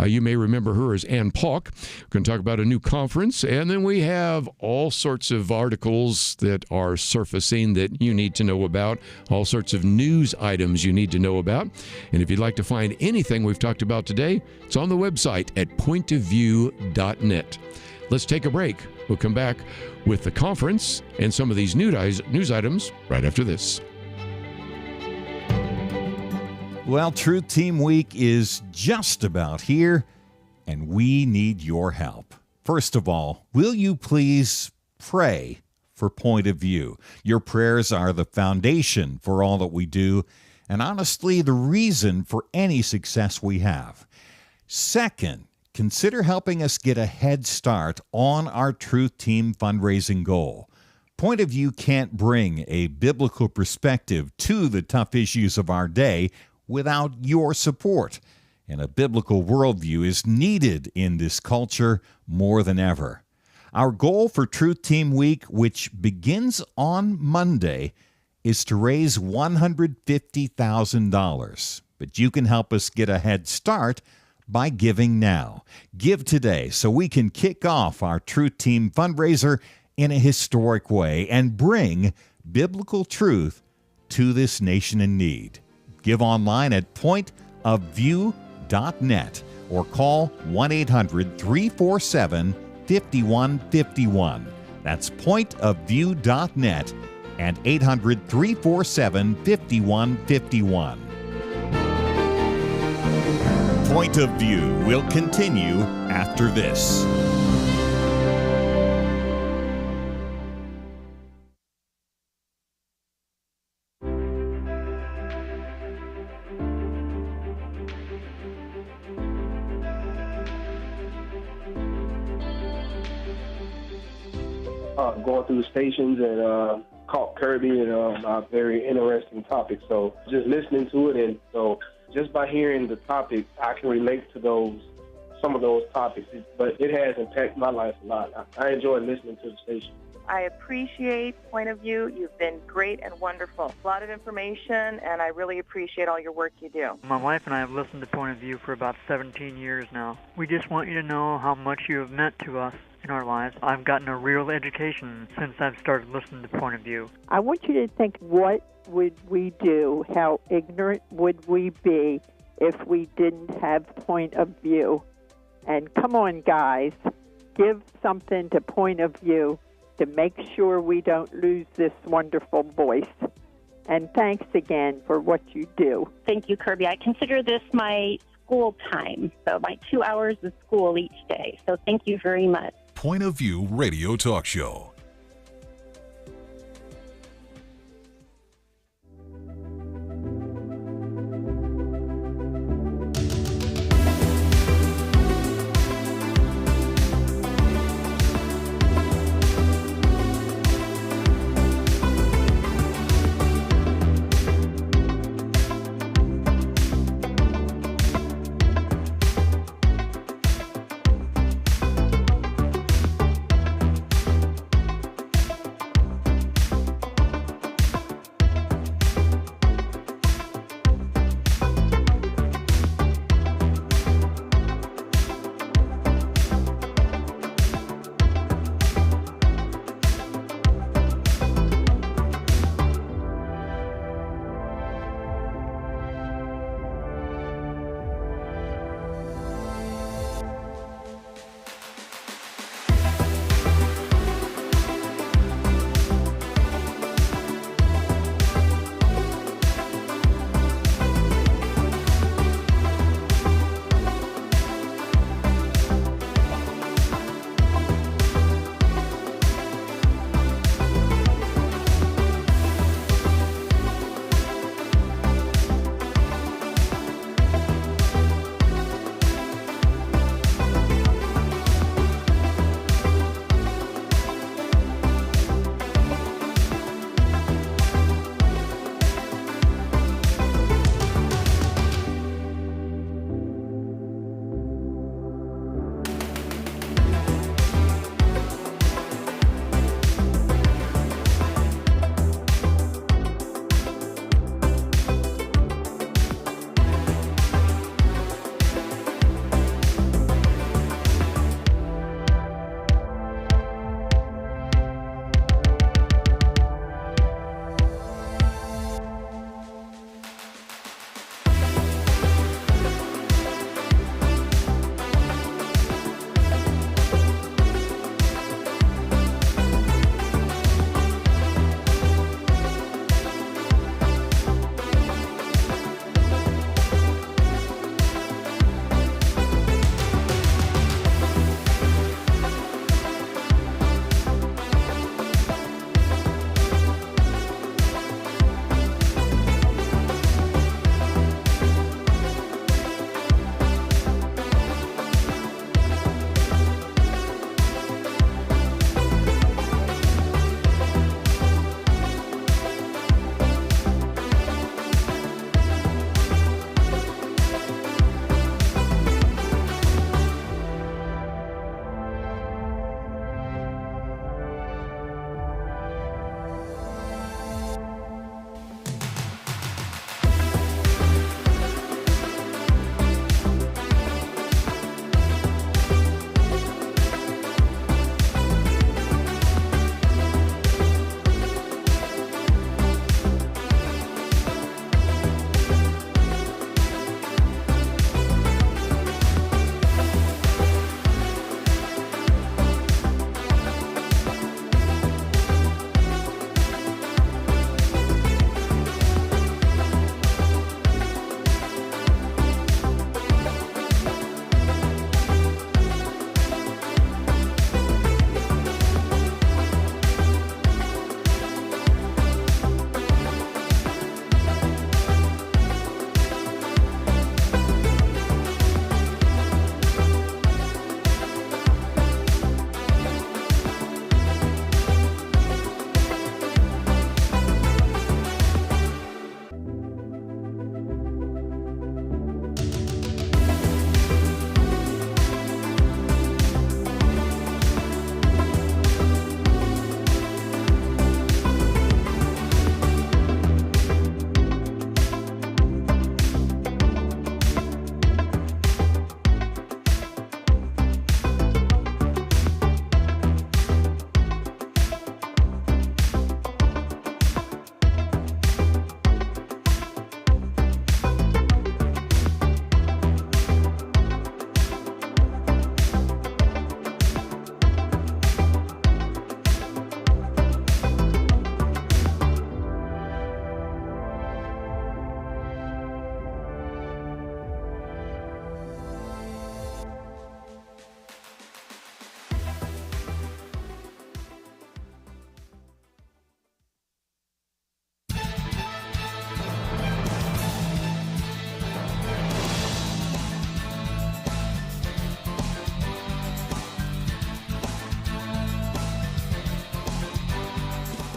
You may remember her as Ann Paulk. We're going to talk about a new conference, and then we have all sorts of articles that are surfacing that you need to know about, all sorts of news items you need to know about. And if you'd like to find anything we've talked about today, it's on the website at pointofview.net. Let's take a break. We'll come back with the conference and some of these news items right after this. Well, Truth Team Week is just about here, and we need your help. First of all, will you please pray for Point of View? Your prayers are the foundation for all that we do, and honestly, the reason for any success we have. Second, consider helping us get a head start on our Truth Team fundraising goal. Point of View can't bring a biblical perspective to the tough issues of our day without your support. And a biblical worldview is needed in this culture more than ever. Our goal for Truth Team Week, which begins on Monday, is to raise $150,000. But you can help us get a head start by giving now. Give today so we can kick off our Truth Team fundraiser in a historic way and bring biblical truth to this nation in need. Give online at pointofview.net or call 1-800-347-5151. That's pointofview.net and 800-347-5151. Point of View will continue after this. Going through the stations and caught Kerby and a very interesting topic. So just listening to it, and so just by hearing the topic, I can relate to some of those topics. But it has impacted my life a lot. I enjoy listening to the station. I appreciate Point of View. You've been great and wonderful. A lot of information, and I really appreciate all your work you do. My wife and I have listened to Point of View for about 17 years now. We just want you to know how much you have meant to us in our lives. I've gotten a real education since I've started listening to Point of View. I want you to think, what would we do? How ignorant would we be if we didn't have Point of View? And come on, guys, give something to Point of View to make sure we don't lose this wonderful voice. And thanks again for what you do. Thank you, Kerby. I consider this my school time, so my 2 hours of school each day. So thank you very much. Point of View Radio Talk Show.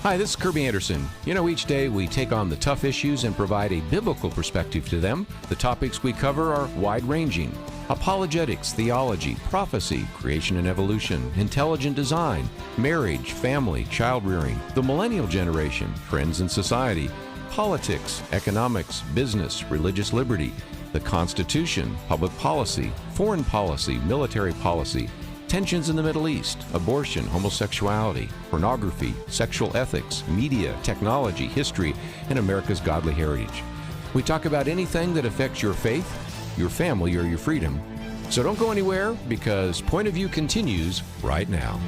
Hi, this is Kerby Anderson. You know, each day we take on the tough issues and provide a biblical perspective to them. The topics we cover are wide-ranging: apologetics, theology, prophecy, creation and evolution, intelligent design, marriage, family, child-rearing, the millennial generation, trends in society, politics, economics, business, religious liberty, the Constitution, public policy, foreign policy, military policy, tensions in the Middle East, abortion, homosexuality, pornography, sexual ethics, media, technology, history, and America's godly heritage. We talk about anything that affects your faith, your family, or your freedom. So don't go anywhere, because Point of View continues right now.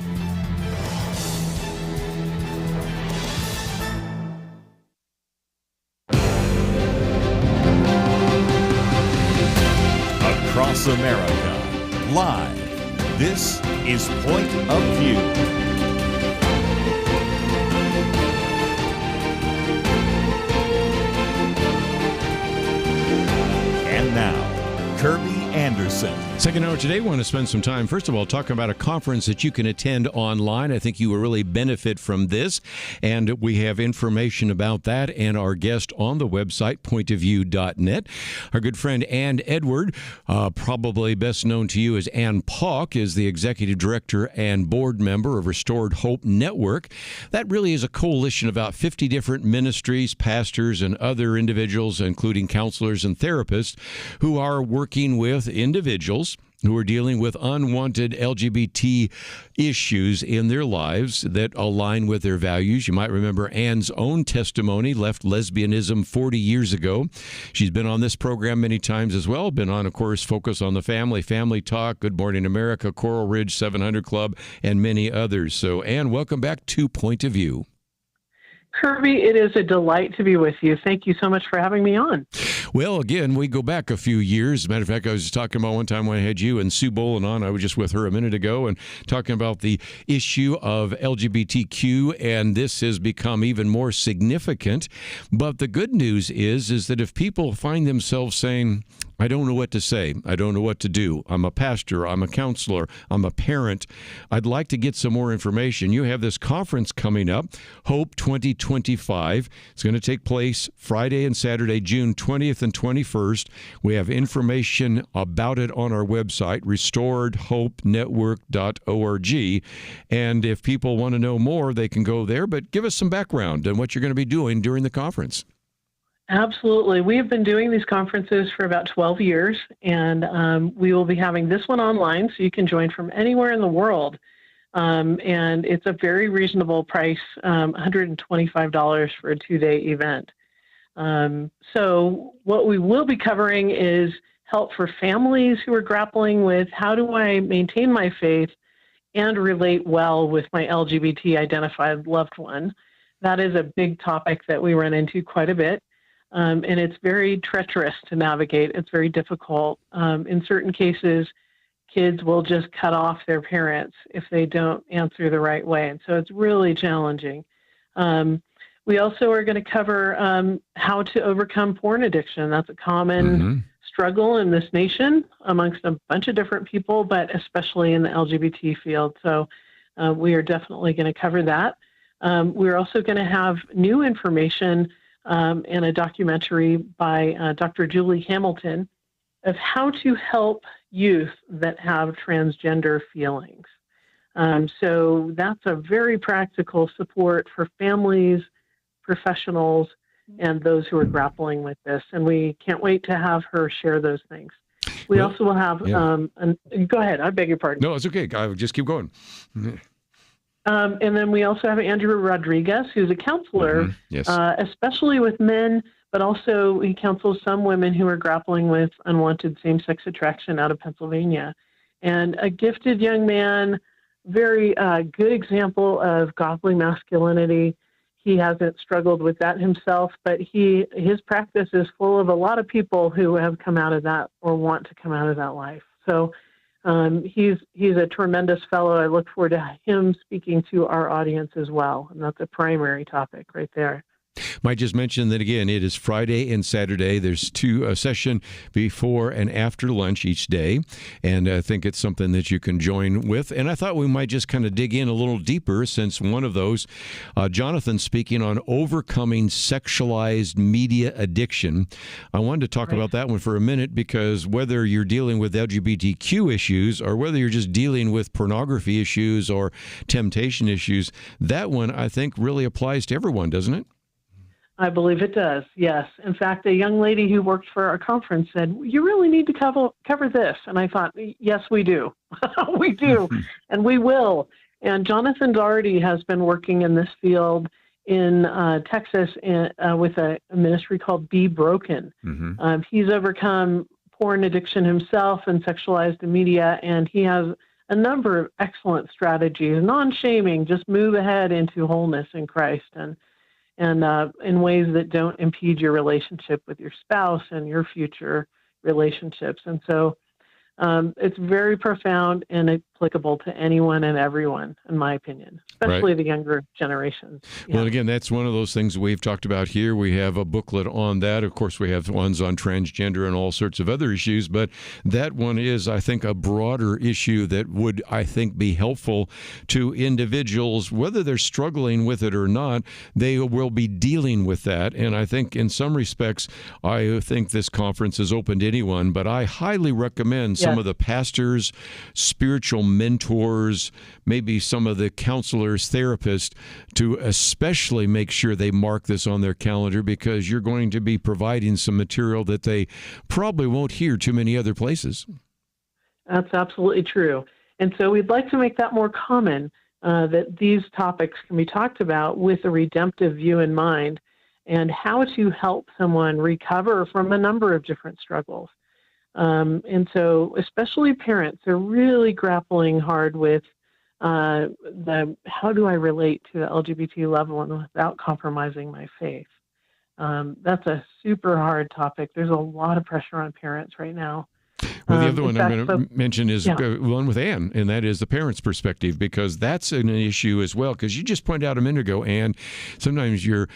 Across America, live. This is Point of View. And now, Kerby Anderson. Second hour today, we want to spend some time, first of all, talking about a conference that you can attend online. I think you will really benefit from this, and we have information about that and our guest on the website, pointofview.net. Our good friend Ann Edward, probably best known to you as Ann Pauk, is the executive director and board member of Restored Hope Network. That really is a coalition of about 50 different ministries, pastors, and other individuals, including counselors and therapists, who are working with individuals who are dealing with unwanted LGBT issues in their lives that align with their values. You might remember Ann's own testimony, left lesbianism 40 years ago. She's been on this program many times as well, been on, of course, Focus on the Family, Family Talk, Good Morning America, Coral Ridge 700 Club, and many others. So, Ann, welcome back to Point of View. Kerby, it is a delight to be with you. Thank you so much for having me on. Well, again, we go back a few years. As a matter of fact, I was just talking about one time when I had you and Sue Boland on. I was just with her a minute ago and talking about the issue of LGBTQ, and this has become even more significant. But the good news is that if people find themselves saying, I don't know what to say, I don't know what to do, I'm a pastor, I'm a counselor, I'm a parent, I'd like to get some more information. You have this conference coming up, Hope 2025. It's going to take place Friday and Saturday, June 20th and 21st. We have information about it on our website, restoredhopenetwork.org. And if people want to know more, they can go there. But give us some background on what you're going to be doing during the conference. Absolutely. We have been doing these conferences for about 12 years, and we will be having this one online, so you can join from anywhere in the world. And it's a very reasonable price, $125 for a two-day event. So what we will be covering is help for families who are grappling with how do I maintain my faith and relate well with my LGBT-identified loved one. That is a big topic that we run into quite a bit. And it's very treacherous to navigate. It's very difficult. In certain cases, kids will just cut off their parents if they don't answer the right way. And so it's really challenging. We also are going to cover how to overcome porn addiction. That's a common struggle in this nation amongst a bunch of different people, but especially in the LGBT field. So we are definitely going to cover that. We're also going to have new information and a documentary by Dr. Julie Hamilton of how to help youth that have transgender feelings. So that's a very practical support for families, professionals, and those who are grappling with this. And we can't wait to have her share those things. We also will have, go ahead, I beg your pardon. No, it's okay. I'll just keep going. And then we also have Andrew Rodriguez, who's a counselor, especially with men, but also he counsels some women who are grappling with unwanted same-sex attraction out of Pennsylvania. And a gifted young man, very good example of godly masculinity. He hasn't struggled with that himself, but his practice is full of a lot of people who have come out of that or want to come out of that life. So he's a tremendous fellow. I look forward to him speaking to our audience as well. And that's a primary topic right there. Might just mention that, again, it is Friday and Saturday. There's a session before and after lunch each day, and I think it's something that you can join with. And I thought we might just kind of dig in a little deeper, since one of those, Jonathan speaking on overcoming sexualized media addiction. I wanted to talk about that one for a minute, because whether you're dealing with LGBTQ issues or whether you're just dealing with pornography issues or temptation issues, that one I think really applies to everyone, doesn't it? I believe it does, yes. In fact, a young lady who worked for our conference said, "You really need to cover this." And I thought, yes, we do. We do, and we will. And Jonathan Doherty has been working in this field in Texas with a ministry called Be Broken. He's overcome porn addiction himself and sexualized media, and he has a number of excellent strategies, non-shaming, just move ahead into wholeness in Christ, and in ways that don't impede your relationship with your spouse and your future relationships. And so it's very profound and applicable to anyone and everyone, in my opinion, especially the younger generations. Yeah. Well, again, that's one of those things we've talked about here. We have a booklet on that. Of course, we have ones on transgender and all sorts of other issues, but that one is, I think, a broader issue that would, I think, be helpful to individuals, whether they're struggling with it or not. They will be dealing with that. And I think in some respects, I think this conference is open to anyone, but I highly recommend some of the pastors, spiritual mentors, maybe some of the counselors, therapists, to especially make sure they mark this on their calendar, because you're going to be providing some material that they probably won't hear too many other places. That's absolutely true. And so we'd like to make that more common, that these topics can be talked about with a redemptive view in mind, and how to help someone recover from a number of different struggles. And so especially parents are really grappling hard with how do I relate to the LGBT loved one without compromising my faith? That's a super hard topic. There's a lot of pressure on parents right now. Well, the other one I'm going to mention is one with Ann, and that is the parent's perspective, because that's an issue as well. Because you just pointed out a minute ago, Ann, sometimes your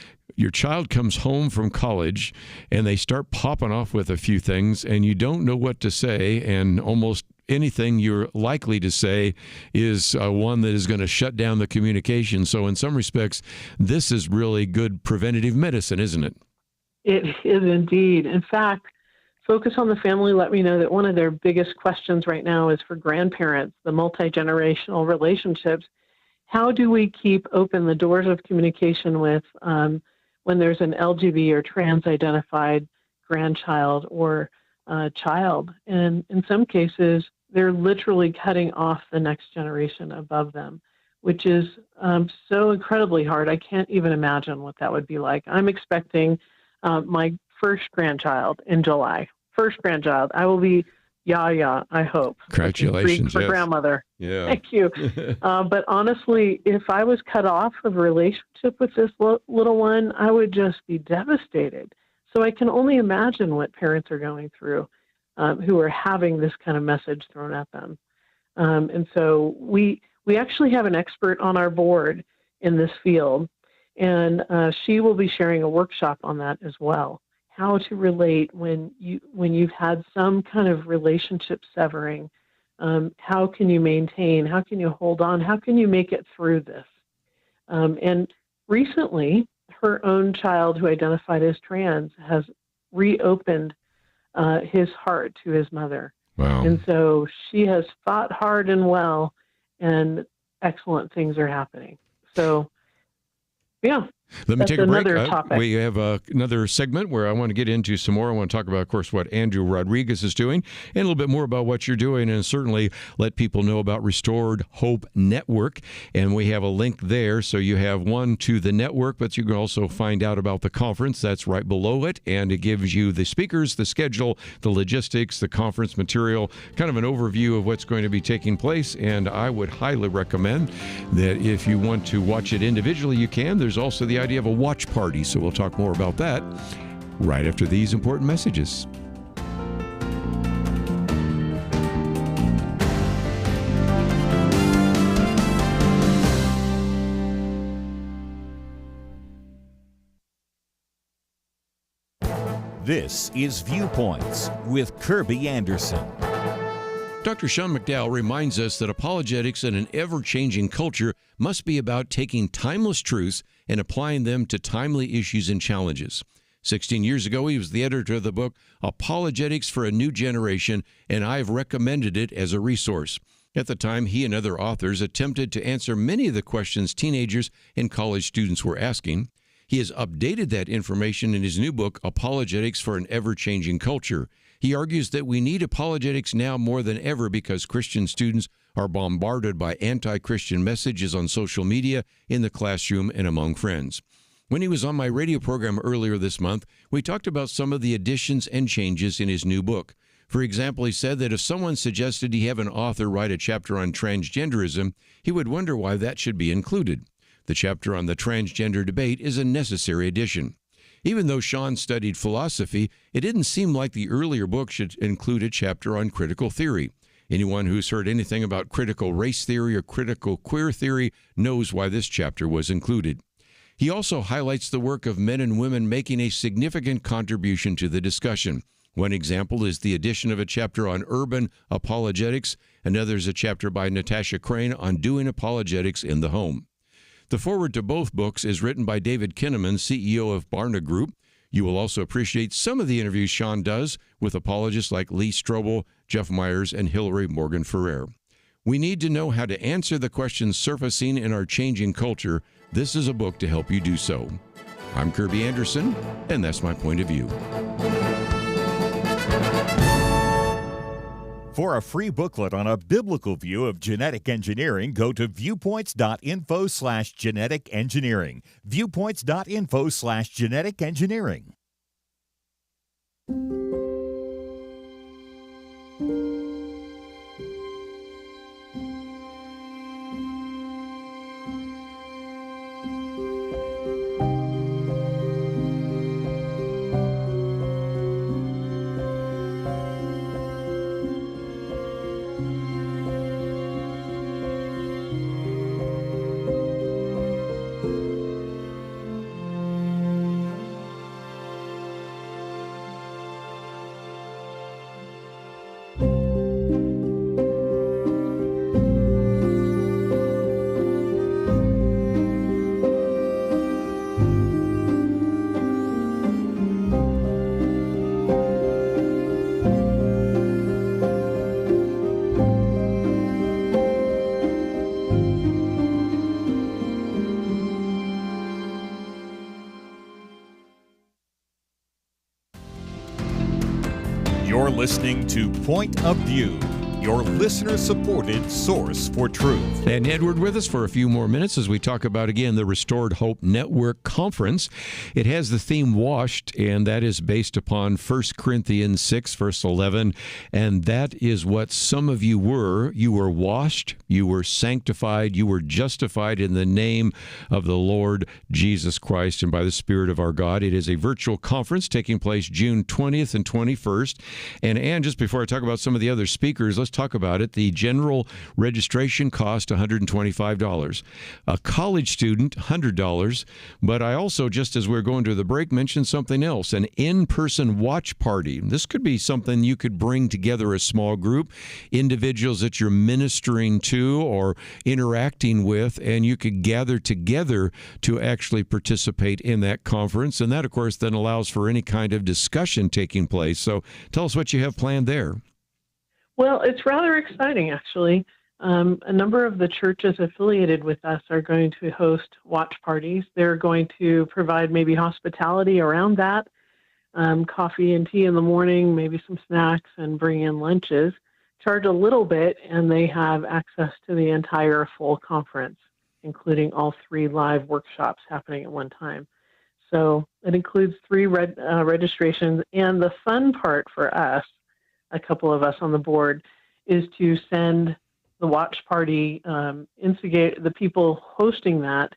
child comes home from college and they start popping off with a few things, and you don't know what to say, and almost anything you're likely to say is one that is going to shut down the communication. So in some respects, this is really good preventative medicine, isn't it? It is indeed. In fact, Focus on the Family let me know that one of their biggest questions right now is for grandparents, the multi-generational relationships. How do we keep open the doors of communication with when there's an LGBT or trans-identified grandchild or child? And in some cases, they're literally cutting off the next generation above them, which is so incredibly hard. I can't even imagine what that would be like. I'm expecting my first grandchild in July. First grandchild. I will be Yaya, I hope. Congratulations. For grandmother. Yeah. Thank you. But honestly, if I was cut off of a relationship with this little one, I would just be devastated. So I can only imagine what parents are going through who are having this kind of message thrown at them. And so we actually have an expert on our board in this field, and she will be sharing a workshop on that as well. How to relate when you've had some kind of relationship severing. How can you maintain? How can you hold on? How can you make it through this? And recently, her own child who identified as trans has reopened his heart to his mother. Wow. And so she has fought hard and well, and excellent things are happening. So, yeah. Let me take a break. Topic. We have another segment where I want to get into some more. I want to talk about, of course, what Andrew Rodriguez is doing, and a little bit more about what you're doing, and certainly let people know about Restored Hope Network. And we have a link there, so you have one to the network, but you can also find out about the conference. That's right below it, and it gives you the speakers, the schedule, the logistics, the conference material, kind of an overview of what's going to be taking place. And I would highly recommend that if you want to watch it individually, you can. There's also the idea of a watch party, so we'll talk more about that right after these important messages. This is Viewpoints with Kerby Anderson. Dr. Sean McDowell reminds us that apologetics in an ever-changing culture must be about taking timeless truths and applying them to timely issues and challenges. 16 years ago, he was the editor of the book Apologetics for a New Generation, and I've recommended it as a resource. At the time, he and other authors attempted to answer many of the questions teenagers and college students were asking. He has updated that information in his new book, Apologetics for an Ever-Changing Culture. He argues that we need apologetics now more than ever because Christian students are bombarded by anti-Christian messages on social media, in the classroom, and among friends. When he was on my radio program earlier this month, we talked about some of the additions and changes in his new book. For example, he said that if someone suggested he have an author write a chapter on transgenderism, he would wonder why that should be included. The chapter on the transgender debate is a necessary addition. Even though Sean studied philosophy, it didn't seem like the earlier book should include a chapter on critical theory. Anyone who's heard anything about critical race theory or critical queer theory knows why this chapter was included. He also highlights the work of men and women making a significant contribution to the discussion. One example is the addition of a chapter on urban apologetics. Another is a chapter by Natasha Crane on doing apologetics in the home. The foreword to both books is written by David Kinnaman, CEO of Barna Group. You will also appreciate some of the interviews Sean does with apologists like Lee Strobel, Jeff Myers, and Hillary Morgan Ferrer. We need to know how to answer the questions surfacing in our changing culture. This is a book to help you do so. I'm Kerby Anderson, and that's my point of view. For a free booklet on a biblical view of genetic engineering, go to viewpoints.info/genetic engineering. Viewpoints.info/genetic engineering. You're listening to Point of View, your listener-supported source for truth. And Edward with us for a few more minutes as we talk about, again, the Restored Hope Network Conference. It has the theme Washed, and that is based upon 1 Corinthians 6, verse 11. And that is what some of you were. You were washed, you were sanctified, you were justified in the name of the Lord Jesus Christ and by the Spirit of our God. It is a virtual conference taking place June 20th and 21st. And Ann, just before I talk about some of the other speakers, let's talk about it. The general registration cost $125. A college student, $100. But I also, just as we're going to the break, mentioned something else, an in-person watch party. This could be something you could bring together a small group, individuals that you're ministering to or interacting with, and you could gather together to actually participate in that conference. And that, of course, then allows for any kind of discussion taking place. So tell us what you have planned there. Well, it's rather exciting, actually. A number of the churches affiliated with us are going to host watch parties. They're going to provide maybe hospitality around that, coffee and tea in the morning, maybe some snacks, and bring in lunches. Charge a little bit, and they have access to the entire full conference, including all 3 live workshops happening at one time. So it includes 3 registrations, and the fun part for us, a couple of us on the board, is to send the watch party, instigate the people hosting that,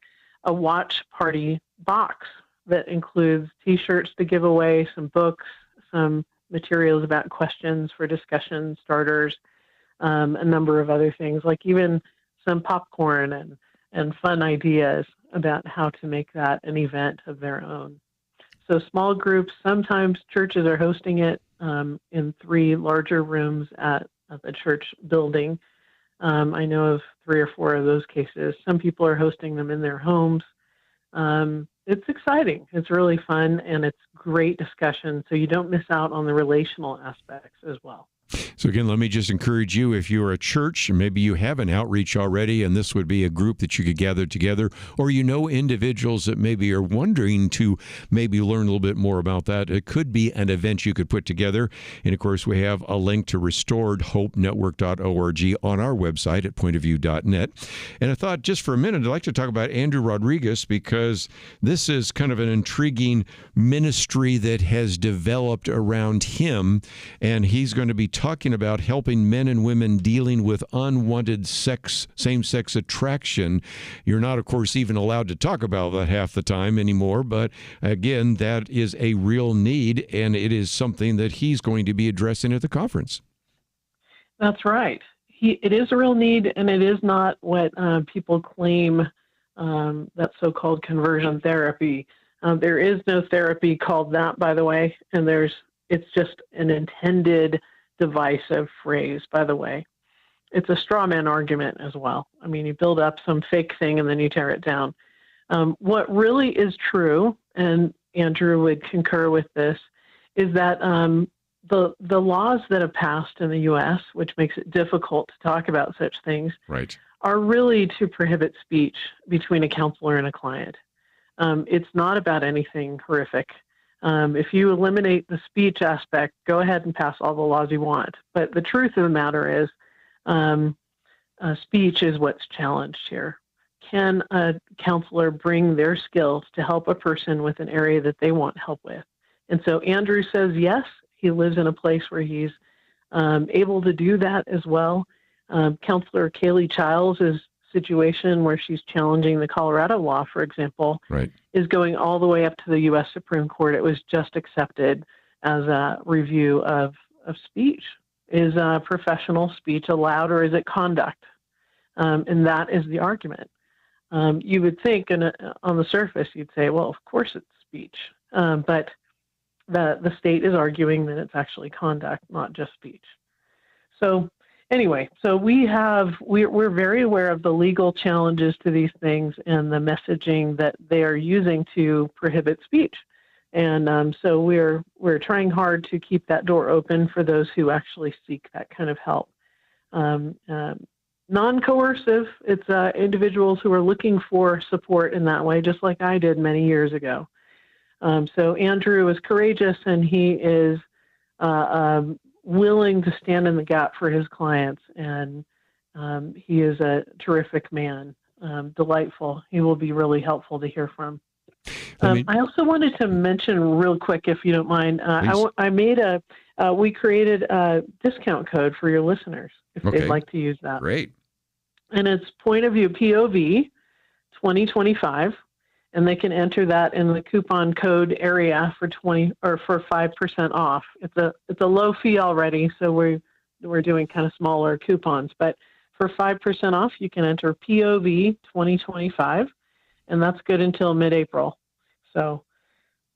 a watch party box that includes T-shirts to give away, some books, some materials about questions for discussion starters, a number of other things, like even some popcorn and fun ideas about how to make that an event of their own. So small groups, sometimes churches are hosting it in 3 larger rooms at the church building. I know of 3 or 4 of those cases. Some people are hosting them in their homes. It's exciting. It's really fun, and it's great discussion, so you don't miss out on the relational aspects as well. So again, let me just encourage you, if you're a church, maybe you have an outreach already, and this would be a group that you could gather together, or you know individuals that maybe are wondering to maybe learn a little bit more about that. It could be an event you could put together. And of course, we have a link to restoredhopenetwork.org on our website at pointofview.net. And I thought just for a minute, I'd like to talk about Andrew Rodriguez, because this is kind of an intriguing ministry that has developed around him, and he's going to be talking about helping men and women dealing with unwanted same-sex attraction. You're not, of course, even allowed to talk about that half the time anymore, but again, that is a real need, and it is something that he's going to be addressing at the conference. That's right. It is a real need, and it is not what people claim, that so-called conversion therapy. There is no therapy called that, by the way, and it's just an intended divisive phrase, by the way. It's a straw man argument as well. I mean, you build up some fake thing and then you tear it down. What really is true, and Andrew would concur with this, is that the laws that have passed in the U.S., which makes it difficult to talk about such things, right, are really to prohibit speech between a counselor and a client. It's not about anything horrific. If you eliminate the speech aspect, go ahead and pass all the laws you want. But the truth of the matter is, speech is what's challenged here. Can a counselor bring their skills to help a person with an area that they want help with? And so Andrew says yes. He lives in a place where he's able to do that as well. Counselor Kaylee Childs' situation where she's challenging the Colorado law, for example, right, is going all the way up to the U.S. Supreme Court. It was just accepted as a review of speech. Is professional speech allowed, or is it conduct? And that is the argument. You would think on the surface, you'd say, well, of course it's speech. But the state is arguing that it's actually conduct, not just speech. So anyway, so we're very aware of the legal challenges to these things and the messaging that they are using to prohibit speech. And so we're trying hard to keep that door open for those who actually seek that kind of help. Non-coercive, it's individuals who are looking for support in that way, just like I did many years ago. So Andrew is courageous, and he is willing to stand in the gap for his clients, and he is a terrific man, delightful. He will be really helpful to hear from. I also wanted to mention real quick, if you don't mind, we created a discount code for your listeners if they'd like to use that. Great. And it's Point of View POV 2025. And they can enter that in the coupon code area for 5% off. It's a low fee already, so we're doing kind of smaller coupons. But for 5% off, you can enter POV 2025, and that's good until mid-April. So,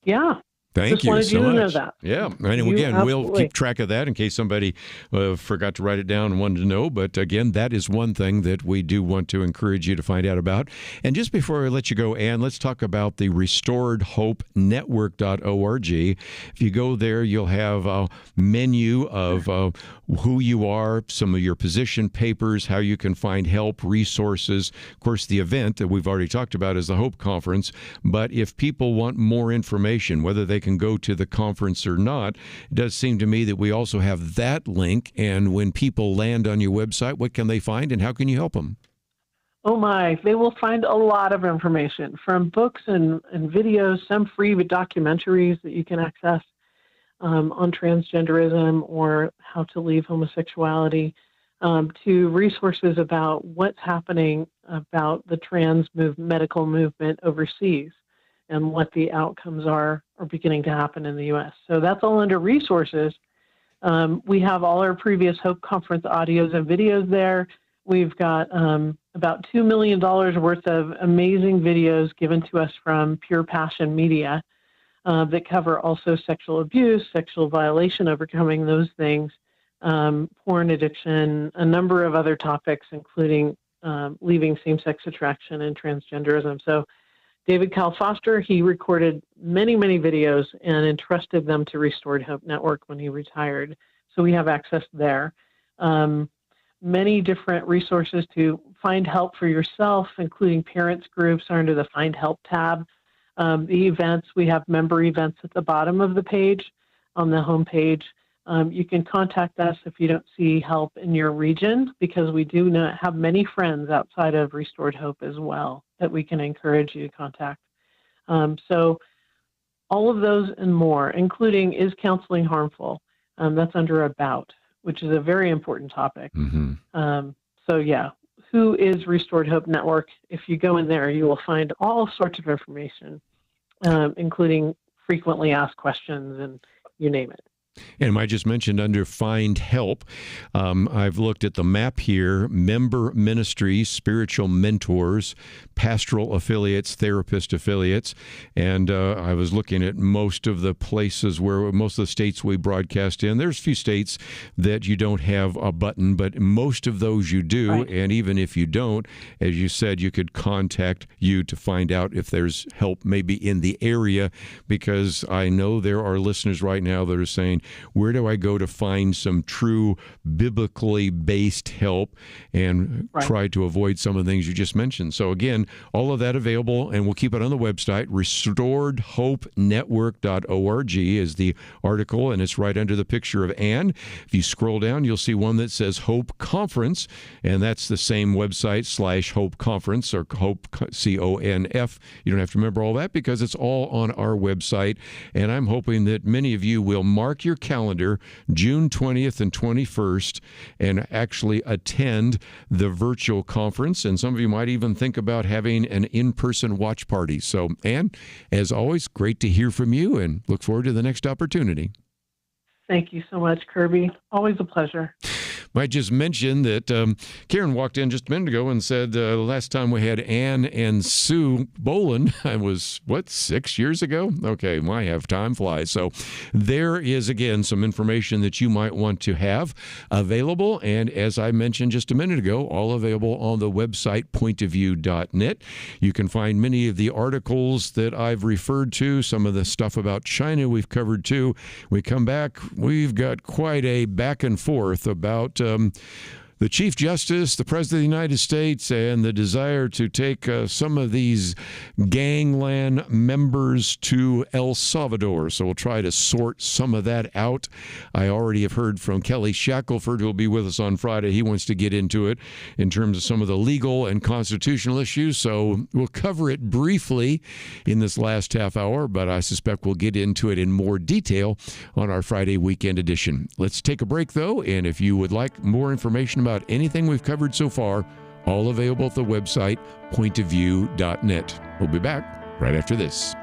yeah. Thank you so much. Know that. Yeah, and again, we'll keep track of that in case somebody forgot to write it down and wanted to know. But again, that is one thing that we do want to encourage you to find out about. And just before I let you go, Ann, let's talk about the restoredhopenetwork.org. If you go there, you'll have a menu of who you are, some of your position papers, how you can find help, resources. Of course, the event that we've already talked about is the Hope Conference. But if people want more information, whether they can go to the conference or not, it does seem to me that we also have that link. And when people land on your website, what can they find and how can you help them? Oh my, they will find a lot of information from books and videos, some free documentaries that you can access on transgenderism or how to leave homosexuality, to resources about what's happening about the trans medical movement overseas and what the outcomes are beginning to happen in the U.S. So that's all under resources. We have all our previous Hope Conference audios and videos there. We've got about $2 million worth of amazing videos given to us from Pure Passion Media. that cover also sexual abuse, sexual violation, overcoming those things, porn addiction, a number of other topics, including leaving same-sex attraction and transgenderism. So David Cal Foster, he recorded many, many videos and entrusted them to Restored Hope Network when he retired. So we have access there. Many different resources to find help for yourself, including parents groups, are under the Find Help tab. The events, we have member events at the bottom of the page on the homepage. You can contact us if you don't see help in your region, because we do not have many friends outside of Restored Hope as well that we can encourage you to contact. So all of those and more, including is counseling harmful? That's under About, which is a very important topic. So yeah, who is Restored Hope Network? If you go in there, you will find all sorts of information, including frequently asked questions and you name it. And I just mentioned under Find Help, I've looked at the map here: member ministries, spiritual mentors, pastoral affiliates, therapist affiliates. And I was looking at most of the places most of the states we broadcast in. There's a few states that you don't have a button, but most of those you do. Right. And even if you don't, as you said, you could contact you to find out if there's help maybe in the area, because I know there are listeners right now that are saying, where do I go to find some true biblically based help and try to avoid some of the things you just mentioned? So again, all of that available, and we'll keep it on the website. RestoredHopeNetwork.org is the article, and it's right under the picture of Ann. If you scroll down, you'll see one that says Hope Conference, and that's the same website /Hope Conference, or Hope, CONF. You don't have to remember all that because it's all on our website, and I'm hoping that many of you will mark your calendar June 20th and 21st and actually attend the virtual conference. And some of you might even think about having an in-person watch party. So, Ann, as always, great to hear from you and look forward to the next opportunity. Thank you so much, Kerby. Always a pleasure. Might just mention that Karen walked in just a minute ago and said the last time we had Ann and Sue Boland, I was, 6 years ago? Okay, time flies. So there is, again, some information that you might want to have available. And as I mentioned just a minute ago, all available on the website, pointofview.net. You can find many of the articles that I've referred to, some of the stuff about China we've covered too. We come back, we've got quite a back and forth about the Chief Justice, the President of the United States, and the desire to take some of these gangland members to El Salvador. So we'll try to sort some of that out. I already have heard from Kelly Shackelford, who will be with us on Friday. He wants to get into it in terms of some of the legal and constitutional issues. So we'll cover it briefly in this last half hour, but I suspect we'll get into it in more detail on our Friday weekend edition. Let's take a break, though, and if you would like more information about anything we've covered so far, all available at the website, pointofview.net. We'll be back right after this.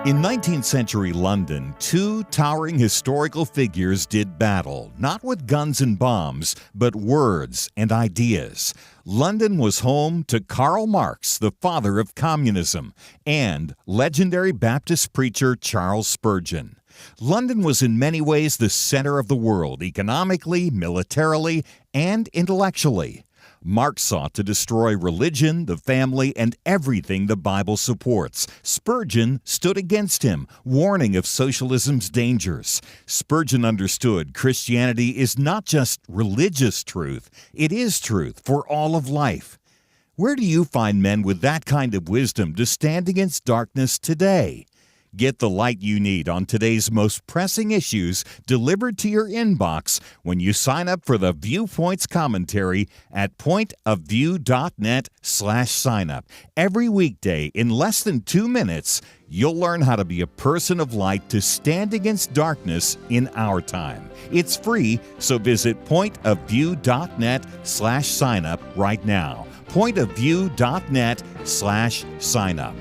In 19th century London, two towering historical figures did battle, not with guns and bombs, but words and ideas. London was home to Karl Marx, the father of communism, and legendary Baptist preacher Charles Spurgeon. London was in many ways the center of the world, economically, militarily, and intellectually. Marx sought to destroy religion, the family, and everything the Bible supports. Spurgeon stood against him, warning of socialism's dangers. Spurgeon understood Christianity is not just religious truth, it is truth for all of life. Where do you find men with that kind of wisdom to stand against darkness today? Get the light you need on today's most pressing issues delivered to your inbox when you sign up for the Viewpoints commentary at pointofview.net/signup. Every weekday, in less than 2 minutes, you'll learn how to be a person of light to stand against darkness in our time. It's free, so visit pointofview.net/signup right now. pointofview.net/signup.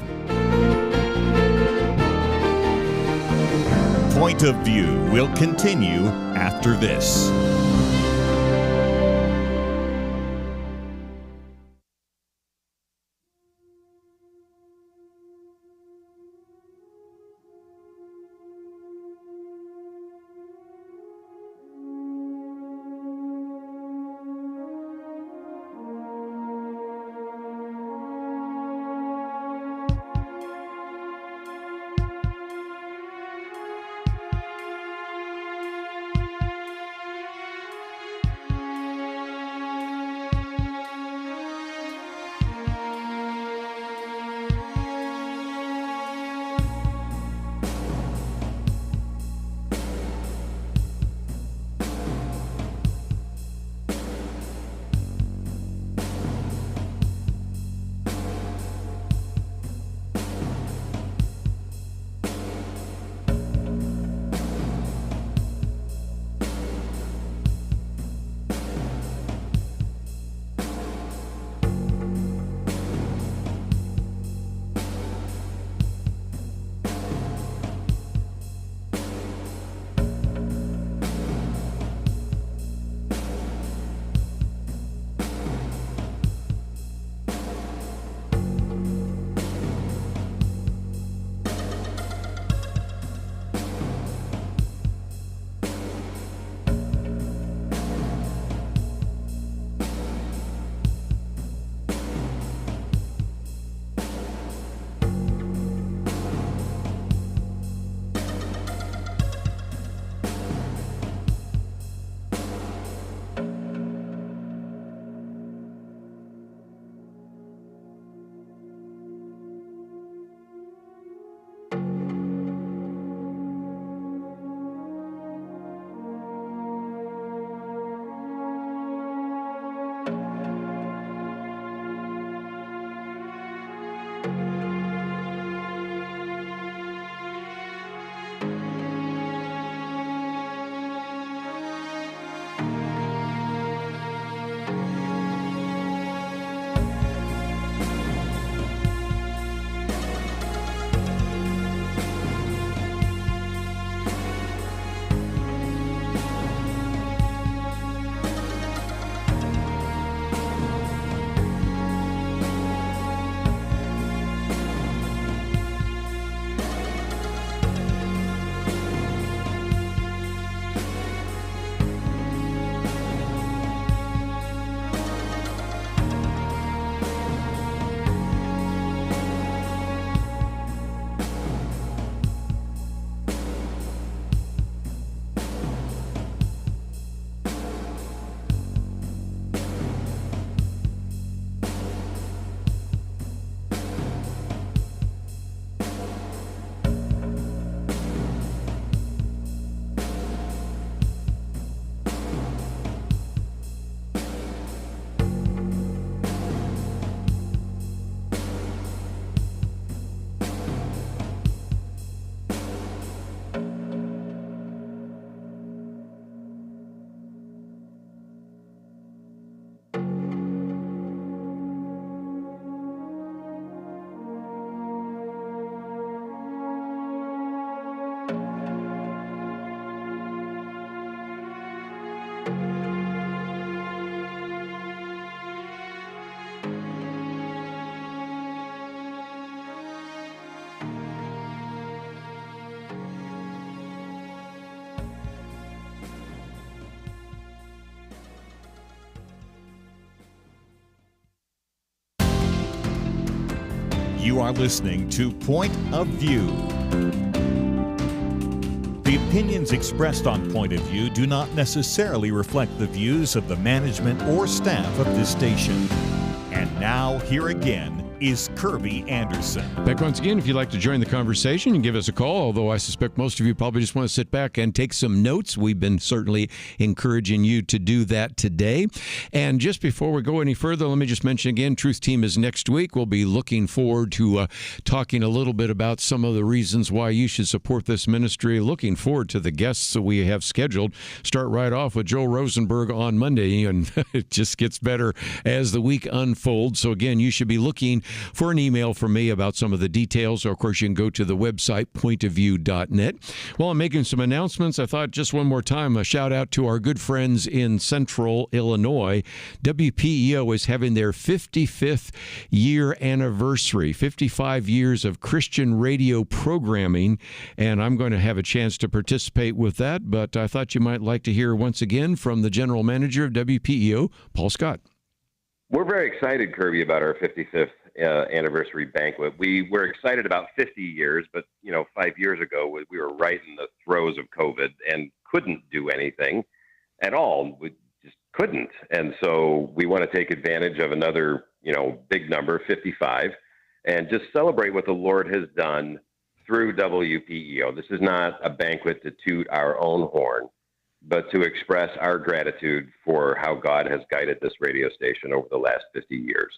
Point of View will continue after this. You are listening to Point of View. The opinions expressed on Point of View do not necessarily reflect the views of the management or staff of this station. And now, here again is Kerby Anderson. Back once again, if you'd like to join the conversation and give us a call, although I suspect most of you probably just want to sit back and take some notes. We've been certainly encouraging you to do that today. And just before we go any further, let me just mention again, Truth Team is next week. We'll be looking forward to talking a little bit about some of the reasons why you should support this ministry. Looking forward to the guests that we have scheduled. Start right off with Joel Rosenberg on Monday, and it just gets better as the week unfolds. So again, you should be looking for an email from me about some of the details, or of course you can go to the website pointofview.net. While I'm making some announcements, I thought just one more time a shout out to our good friends in Central Illinois. WPEO is having their 55th year anniversary, 55 years of Christian radio programming, and I'm going to have a chance to participate with that, but I thought you might like to hear once again from the general manager of WPEO, Paul Scott. We're very excited, Kerby, about our 55th anniversary banquet. We were excited about 50 years, but 5 years ago we were right in the throes of COVID and couldn't do anything at all. We just couldn't, and so we want to take advantage of another big number, 55, and just celebrate what the Lord has done through WPEO. This is not a banquet to toot our own horn, but to express our gratitude for how God has guided this radio station over the last 50 years.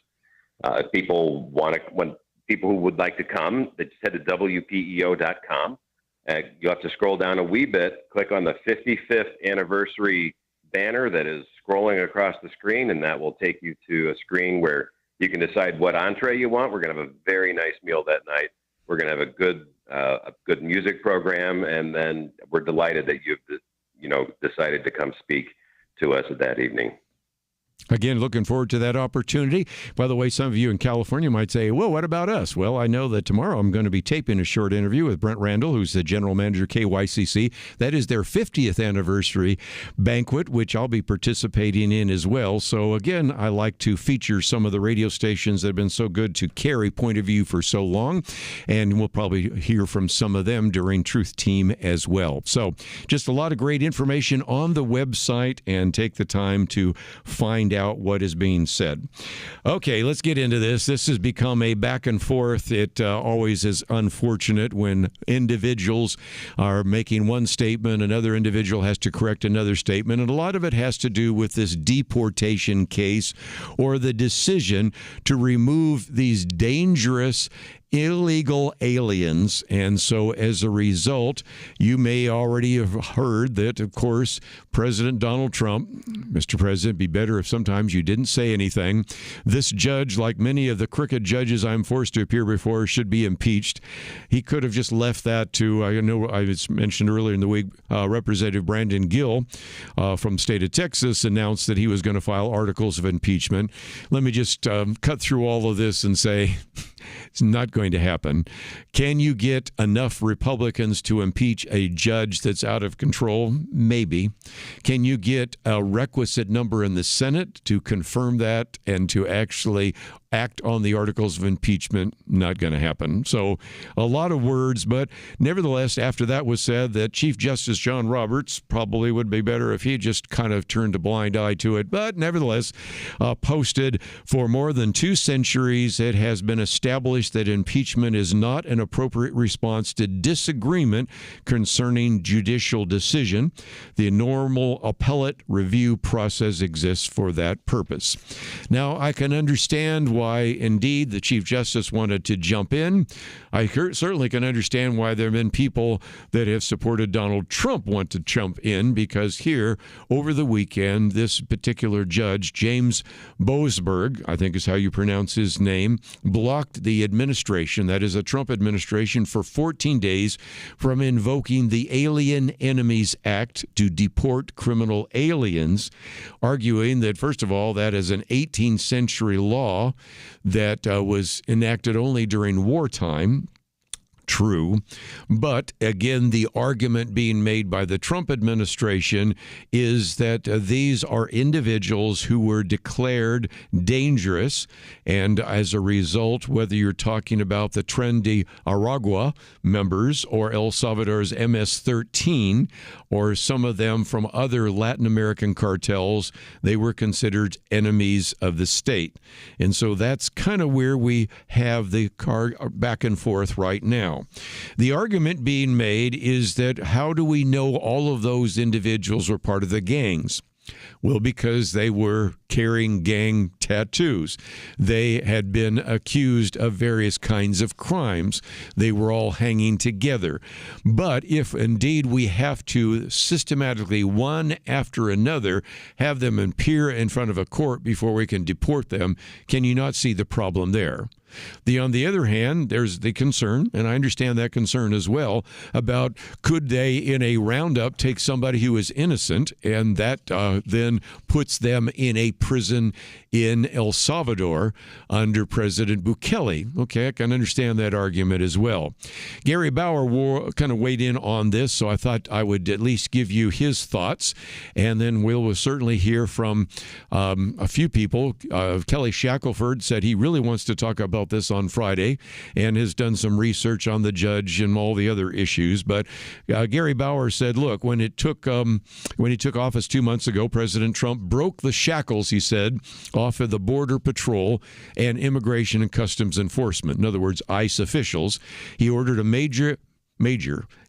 If people when people who would like to come, they just head to WPEO.com. You have to scroll down a wee bit, click on the 55th anniversary banner that is scrolling across the screen, and that will take you to a screen where you can decide what entree you want. We're going to have a very nice meal that night. We're going to have a good music program, and then we're delighted that you've decided to come speak to us that evening. Again, looking forward to that opportunity. By the way, some of you in California might say, well, what about us? Well, I know that tomorrow I'm going to be taping a short interview with Brent Randall, who's the general manager of KYCC. That is their 50th anniversary banquet, which I'll be participating in as well. So again, I like to feature some of the radio stations that have been so good to carry Point of View for so long, and we'll probably hear from some of them during Truth Team as well. So just a lot of great information on the website, and take the time to find out what is being said. Okay, let's get into this. This has become a back and forth. It always is unfortunate when individuals are making one statement, another individual has to correct another statement, and a lot of it has to do with this deportation case, or the decision to remove these dangerous illegal aliens. And so as a result, you may already have heard that, of course, President Donald Trump, Mr. President, be better if sometimes you didn't say anything. This judge, like many of the crooked judges I'm forced to appear before, should be impeached. He could have just left that to, I know I was mentioned earlier in the week, Representative Brandon Gill from the state of Texas announced that he was going to file articles of impeachment. Let me just cut through all of this and say, it's not going to happen. Can you get enough Republicans to impeach a judge that's out of control? Maybe. Can you get a requisite number in the Senate to confirm that and to actually act on the articles of impeachment? Not going to happen. So a lot of words, but nevertheless, after that was said, that Chief Justice John Roberts probably would be better if he just kind of turned a blind eye to it. But nevertheless, posted, for more than 2 centuries, it has been established that impeachment is not an appropriate response to disagreement concerning judicial decision. The normal appellate review process exists for that purpose. Now, I can understand why, indeed, the Chief Justice wanted to jump in. I certainly can understand why there have been people that have supported Donald Trump want to jump in, because here, over the weekend, this particular judge, James Boasberg, I think is how you pronounce his name, blocked the administration, that is a Trump administration, for 14 days from invoking the Alien Enemies Act to deport criminal aliens, arguing that, first of all, that is an 18th century law that was enacted only during wartime. true. But again, the argument being made by the Trump administration is that these are individuals who were declared dangerous. And as a result, whether you're talking about the Tren de Aragua members or El Salvador's MS-13 or some of them from other Latin American cartels, they were considered enemies of the state. And so that's kind of where we have the back and forth right now. The argument being made is that how do we know all of those individuals were part of the gangs? Well, because they were carrying gang tattoos. They had been accused of various kinds of crimes. They were all hanging together. But if indeed we have to systematically, one after another, have them appear in front of a court before we can deport them, can you not see the problem there? On the other hand, there's the concern, and I understand that concern as well, about could they, in a roundup, take somebody who is innocent, and that then puts them in a prison in El Salvador under President Bukele. Okay, I can understand that argument as well. Gary Bauer kind of weighed in on this, so I thought I would at least give you his thoughts, and then we'll certainly hear from a few people. Kelly Shackelford said he really wants to talk about this on Friday and has done some research on the judge and all the other issues. But Gary Bauer said, look, when he took office 2 months ago, President Trump broke the shackles, he said, off of the Border Patrol and Immigration and Customs Enforcement. In other words, ICE officials. He ordered a major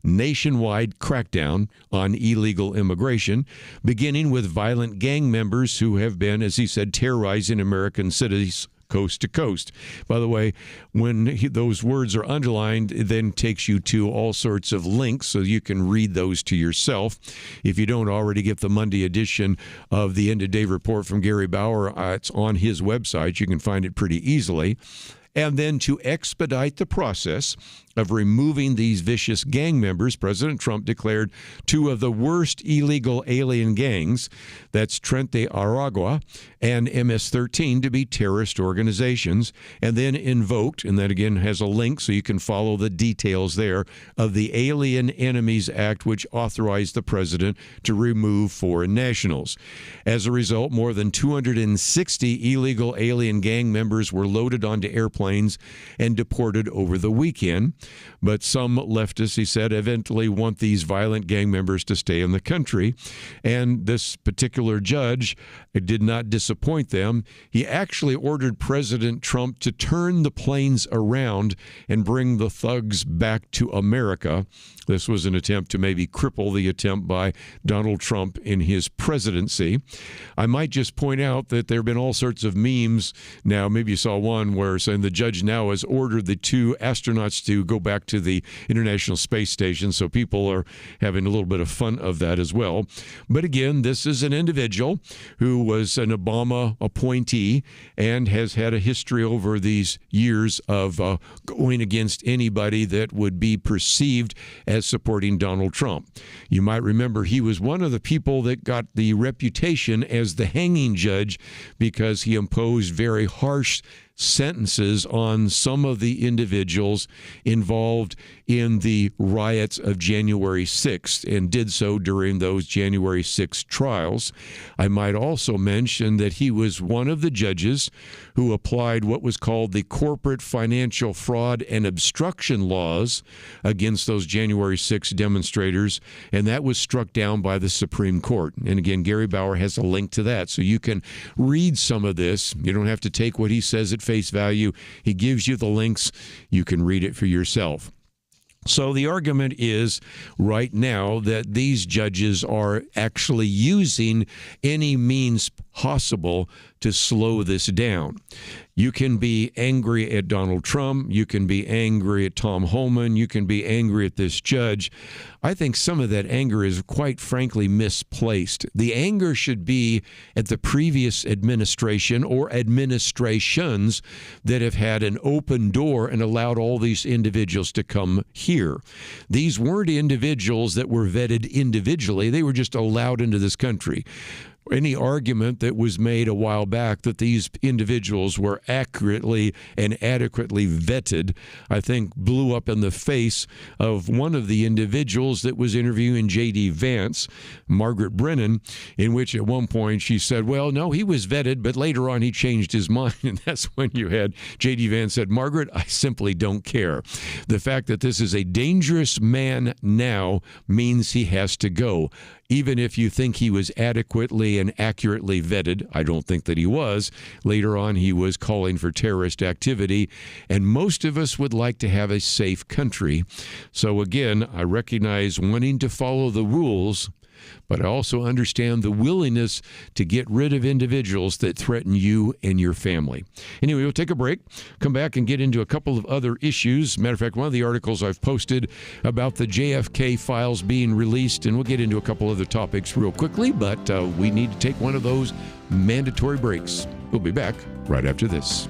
nationwide crackdown on illegal immigration, beginning with violent gang members who have been, as he said, terrorizing American cities coast to coast. By the way, when those words are underlined, it then takes you to all sorts of links so you can read those to yourself. If you don't already get the Monday edition of the End of Day Report from Gary Bauer, it's on his website. You can find it pretty easily. And then to expedite the process of removing these vicious gang members, President Trump declared two of the worst illegal alien gangs, that's Tren de Aragua and MS-13, to be terrorist organizations, and then invoked, and that again has a link so you can follow the details there, of the Alien Enemies Act, which authorized the president to remove foreign nationals. As a result, more than 260 illegal alien gang members were loaded onto airplanes and deported over the weekend. But some leftists, he said, eventually want these violent gang members to stay in the country. And this particular judge did not disappoint them. He actually ordered President Trump to turn the planes around and bring the thugs back to America. This was an attempt to maybe cripple the attempt by Donald Trump in his presidency. I might just point out that there have been all sorts of memes now. Maybe you saw one where saying the judge now has ordered the two astronauts to go back to the International Space Station, so people are having a little bit of fun of that as well. But again, this is an individual who was an Obama appointee and has had a history over these years of going against anybody that would be perceived as supporting Donald Trump. You might remember he was one of the people that got the reputation as the hanging judge because he imposed very harsh sentences on some of the individuals involved in the riots of January 6th and did so during those January 6th trials. I might also mention that he was one of the judges who applied what was called the corporate financial fraud and obstruction laws against those January 6th demonstrators, and that was struck down by the Supreme Court. And again, Gary Bauer has a link to that, so you can read some of this. You don't have to take what he says at face value. He gives you the links. You can read it for yourself. So the argument is right now that these judges are actually using any means possible to slow this down. You can be angry at Donald Trump. You can be angry at Tom Homan. You can be angry at this judge. I think some of that anger is quite frankly misplaced. The anger should be at the previous administration or administrations that have had an open door and allowed all these individuals to come here. These weren't individuals that were vetted individually. They were just allowed into this country. any argument that was made a while back that these individuals were accurately and adequately vetted, I think blew up in the face of one of the individuals that was interviewing J.D. Vance, Margaret Brennan, in which at one point she said, well, no, he was vetted, but later on he changed his mind. And that's when you had J.D. Vance said, Margaret, I simply don't care. The fact that this is a dangerous man now means he has to go. Even if you think he was adequately and accurately vetted, I don't think that he was. Later on, he was calling for terrorist activity, and most of us would like to have a safe country. So again, I recognize wanting to follow the rules, but I also understand the willingness to get rid of individuals that threaten you and your family. Anyway, we'll take a break, come back and get into a couple of other issues. Matter of fact, one of the articles I've posted about the JFK files being released, and we'll get into a couple other topics real quickly, but we need to take one of those mandatory breaks. We'll be back right after this.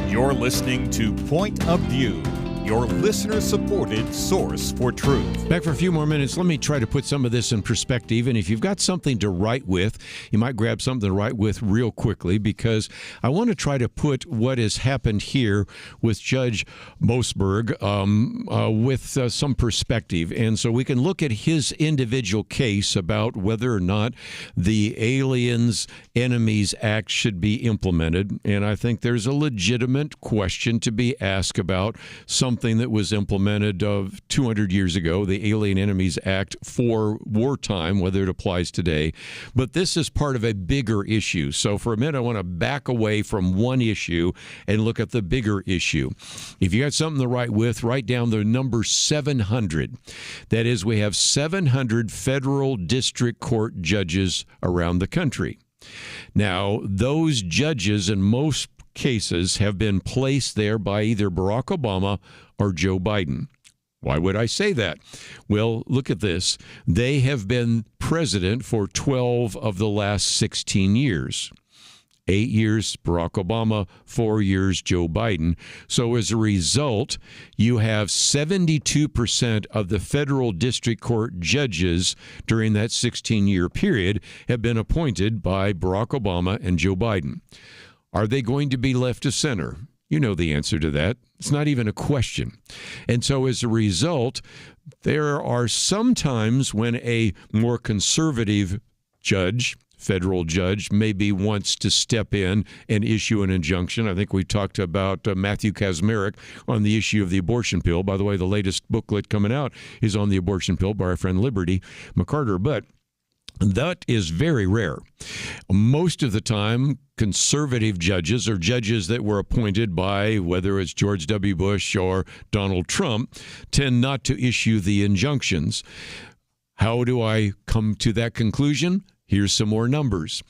You're listening to Point of View, your listener-supported source for truth. Back for a few more minutes. Let me try to put some of this in perspective. And if you've got something to write with, you might grab something to write with real quickly, because I want to try to put what has happened here with Judge Boasberg with some perspective. And so we can look at his individual case about whether or not the Aliens Enemies Act should be implemented. And I think there's a legitimate question to be asked about something something that was implemented 200 years ago, the Alien Enemies Act, for wartime, whether it applies today. But this is part of a bigger issue. So for a minute, I want to back away from one issue and look at the bigger issue. If you got something to write with, write down the number 700. That is, we have 700 federal district court judges around the country. Now, those judges in most cases have been placed there by either Barack Obama or Joe Biden. Why would I say that? Well, look at this. They have been president for 12 of the last 16 years. 8 years, Barack Obama, 4 years, Joe Biden. So as a result, you have 72% of the federal district court judges during that 16-year period have been appointed by Barack Obama and Joe Biden. Are they going to be left of center? You know the answer to that. It's not even a question. And so as a result, there are some times when a more conservative judge, federal judge, maybe wants to step in and issue an injunction. I think we talked about Matthew Kaczmarek on the issue of the abortion pill. By the way, the latest booklet coming out is on the abortion pill by our friend Liberty McCarter. But that is very rare. Most of the time, conservative judges or judges that were appointed by whether it's George W. Bush or Donald Trump tend not to issue the injunctions. How do I come to that conclusion? Here's some more numbers.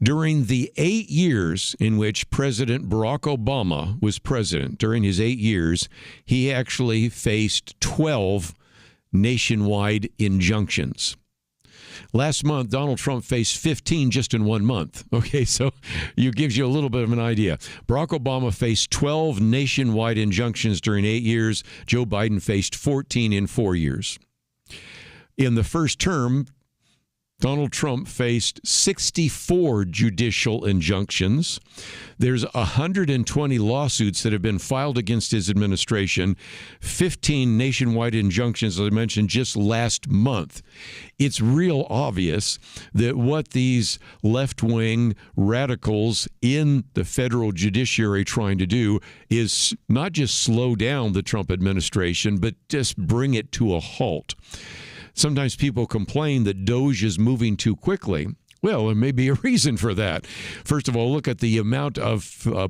During the 8 years in which President Barack Obama was president, during his 8 years, he actually faced 12 nationwide injunctions. Last month, Donald Trump faced 15 just in 1 month. Okay, so it gives you a little bit of an idea. Barack Obama faced 12 nationwide injunctions during 8 years. Joe Biden faced 14 in 4 years. In the first term, Donald Trump faced 64 judicial injunctions. There's 120 lawsuits that have been filed against his administration, 15 nationwide injunctions, as I mentioned, just last month. It's real obvious that what these left-wing radicals in the federal judiciary trying to do is not just slow down the Trump administration, but just bring it to a halt. Sometimes people complain that DOJ is moving too quickly. Well, there may be a reason for that. First of all, look at the amount of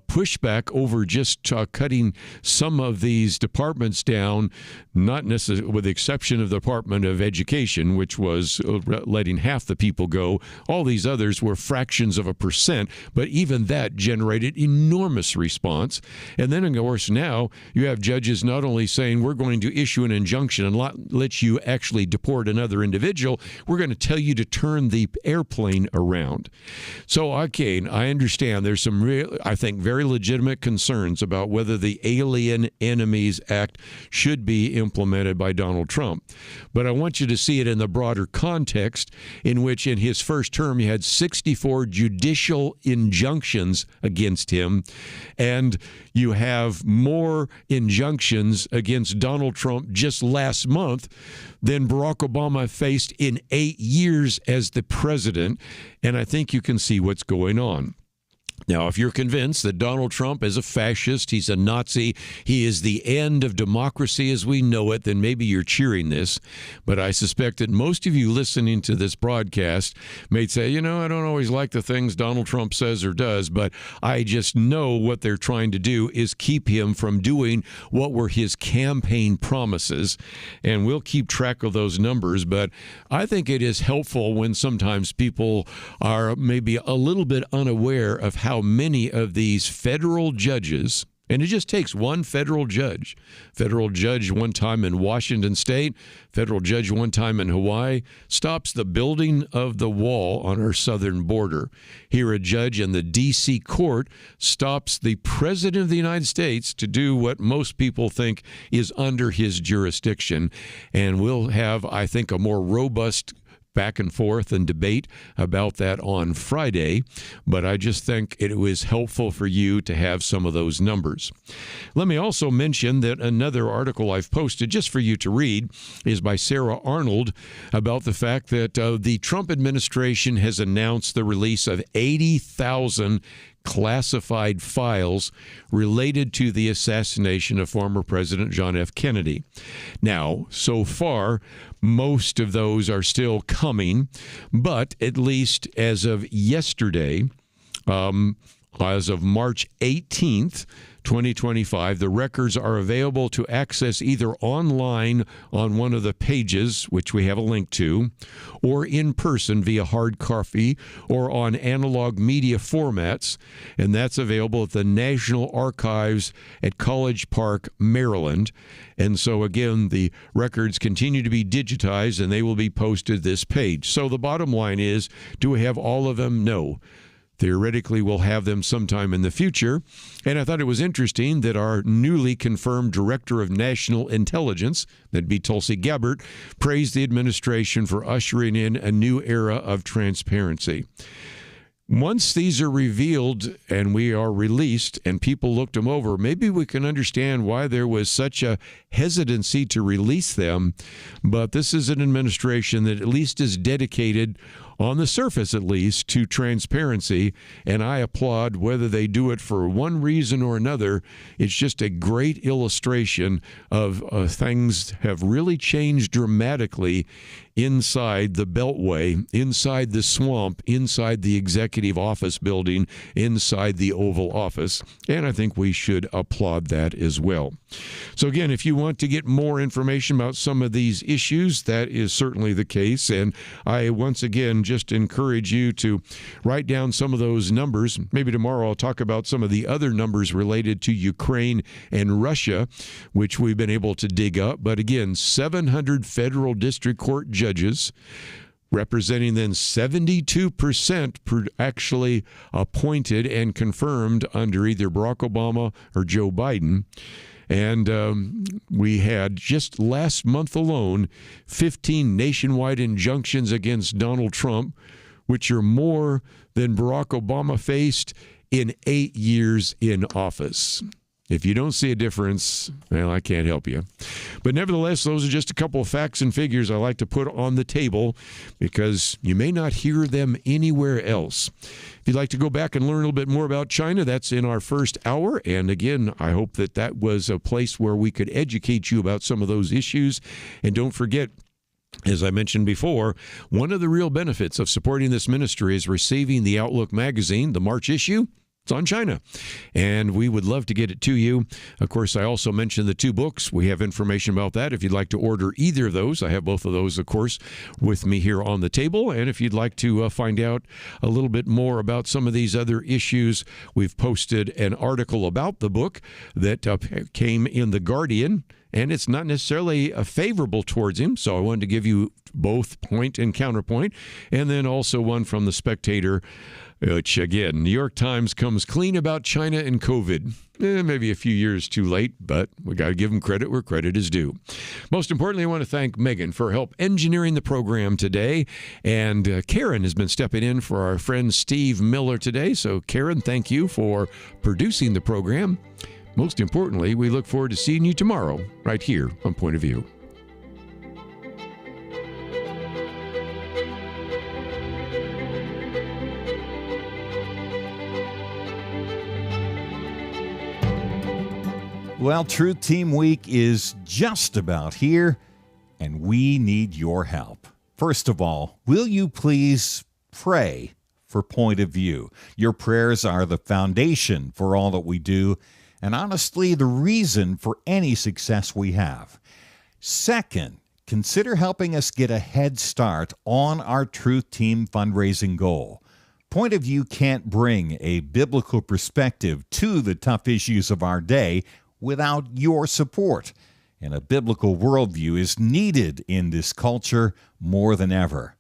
pushback over just cutting some of these departments down, not necessarily with the exception of the Department of Education, which was letting half the people go. All these others were fractions of a percent, but even that generated enormous response. And then, of course, now you have judges not only saying we're going to issue an injunction and let you actually deport another individual, we're going to tell you to turn the airplane around. So, okay, I understand there's some real, I think, very legitimate concerns about whether the Alien Enemies Act should be implemented by Donald Trump. But I want you to see it in the broader context in which in his first term he had 64 judicial injunctions against him, and you have more injunctions against Donald Trump just last month than Barack Obama faced in 8 years as the president. And I think you can see what's going on. Now, if you're convinced that Donald Trump is a fascist, he's a Nazi, he is the end of democracy as we know it, then maybe you're cheering this. But I suspect that most of you listening to this broadcast may say, you know, I don't always like the things Donald Trump says or does, but I just know what they're trying to do is keep him from doing what were his campaign promises. And we'll keep track of those numbers. But I think it is helpful when sometimes people are maybe a little bit unaware of how many of these federal judges, and it just takes one federal judge one time in Washington State, federal judge one time in Hawaii, stops the building of the wall on our southern border. Here, a judge in the D.C. court stops the president of the United States to do what most people think is under his jurisdiction. And we'll have, I think, a more robust back and forth and debate about that on Friday, but I just think it was helpful for you to have some of those numbers. Let me also mention that another article I've posted just for you to read is by Sarah Arnold about the fact that the Trump administration has announced the release of 80,000 classified files related to the assassination of former President John F. Kennedy. Now, so far, most of those are still coming, but at least as of yesterday, as of March 18th, 2025, the records are available to access either online on one of the pages, which we have a link to, or in person via hard copy or on analog media formats, and that's available at the National Archives at College Park, Maryland. And so, again, the records continue to be digitized, and they will be posted to this page. So the bottom line is, do we have all of them? No. Theoretically, we'll have them sometime in the future. And I thought it was interesting that our newly confirmed Director of National Intelligence, that'd be Tulsi Gabbard, praised the administration for ushering in a new era of transparency. Once these are revealed and we are released and people looked them over, maybe we can understand why there was such a hesitancy to release them. But this is an administration that at least is dedicated, on the surface at least, to transparency, and I applaud whether they do it for one reason or another. It's just a great illustration of things have really changed dramatically inside the Beltway, inside the swamp, inside the executive office building, inside the Oval Office, and I think we should applaud that as well. So again, if you want to get more information about some of these issues, that is certainly the case, and I once again just encourage you to write down some of those numbers. Maybe tomorrow I'll talk about some of the other numbers related to Ukraine and Russia, which we've been able to dig up. But again, 700 federal district court judges, representing then 72% actually appointed and confirmed under either Barack Obama or Joe Biden. And we had just last month alone 15 nationwide injunctions against Donald Trump, which are more than Barack Obama faced in 8 years in office. If you don't see a difference, well, I can't help you. But nevertheless, those are just a couple of facts and figures I like to put on the table because you may not hear them anywhere else. If you'd like to go back and learn a little bit more about China, that's in our first hour. And again, I hope that that was a place where we could educate you about some of those issues. And don't forget, as I mentioned before, one of the real benefits of supporting this ministry is receiving the Outlook magazine, the March issue. It's on China, and we would love to get it to you. Of course, I also mentioned the 2 books. We have information about that. If you'd like to order either of those, I have both of those, of course, with me here on the table. And if you'd like to find out a little bit more about some of these other issues, we've posted an article about the book that came in The Guardian, and it's not necessarily favorable towards him, so I wanted to give you both point and counterpoint, and then also one from The Spectator, which, again, New York Times comes clean about China and COVID. Maybe a few years too late, but we got to give them credit where credit is due. Most importantly, I want to thank Megan for help engineering the program today. And Karen has been stepping in for our friend Steve Miller today. So, Karen, thank you for producing the program. Most importantly, we look forward to seeing you tomorrow right here on Point of View. Well, Truth Team Week is just about here, and we need your help. First of all, will you please pray for Point of View? Your prayers are the foundation for all that we do, and honestly, the reason for any success we have. Second, consider helping us get a head start on our Truth Team fundraising goal. Point of View can't bring a biblical perspective to the tough issues of our day without your support. And a biblical worldview is needed in this culture more than ever.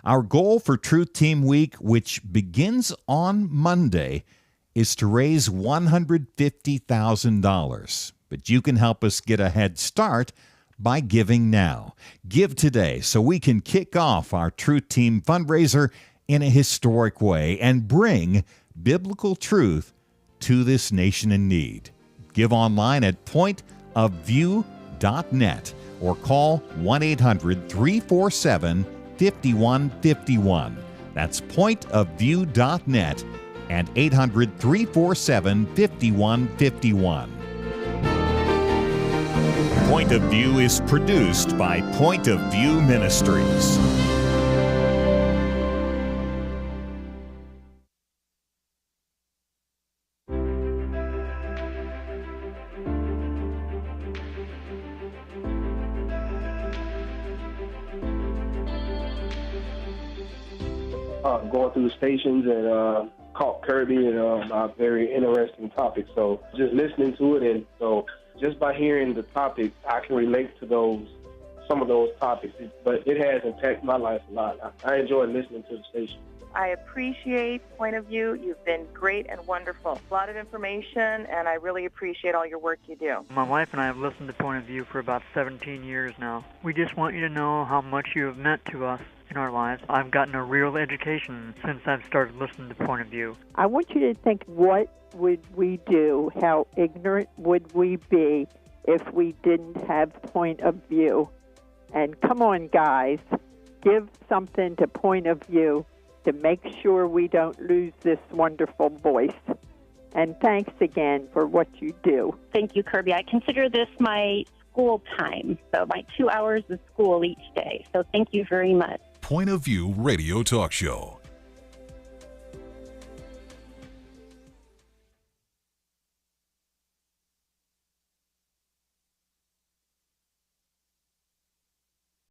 Our goal for Truth Team Week, which begins on Monday, is to raise $150,000. But you can help us get a head start by giving now. Give today so we can kick off our Truth Team fundraiser in a historic way and bring biblical truth to this nation in need. Give online at pointofview.net or call 1-800-347-5151. That's pointofview.net, and 800-347-5151. Point of View is produced by Point of View Ministries. Going through the stations and caught Kerby and a very interesting topic. So just listening to it, and so just by hearing the topic, I can relate to some of those topics. But it has impacted my life a lot. I enjoy listening to the station. I appreciate Point of View. You've been great and wonderful. A lot of information, and I really appreciate all your work you do. My wife and I have listened to Point of View for about 17 years now. We just want you to know how much you have meant to us in our lives. I've gotten a real education since I've started listening to Point of View. I want you to think, what would we do? How ignorant would we be if we didn't have Point of View? And come on, guys, give something to Point of View to make sure we don't lose this wonderful voice. And thanks again for what you do. Thank you, Kerby. I consider this my school time, so my 2 hours of school each day. So thank you very much. Point of View Radio Talk Show.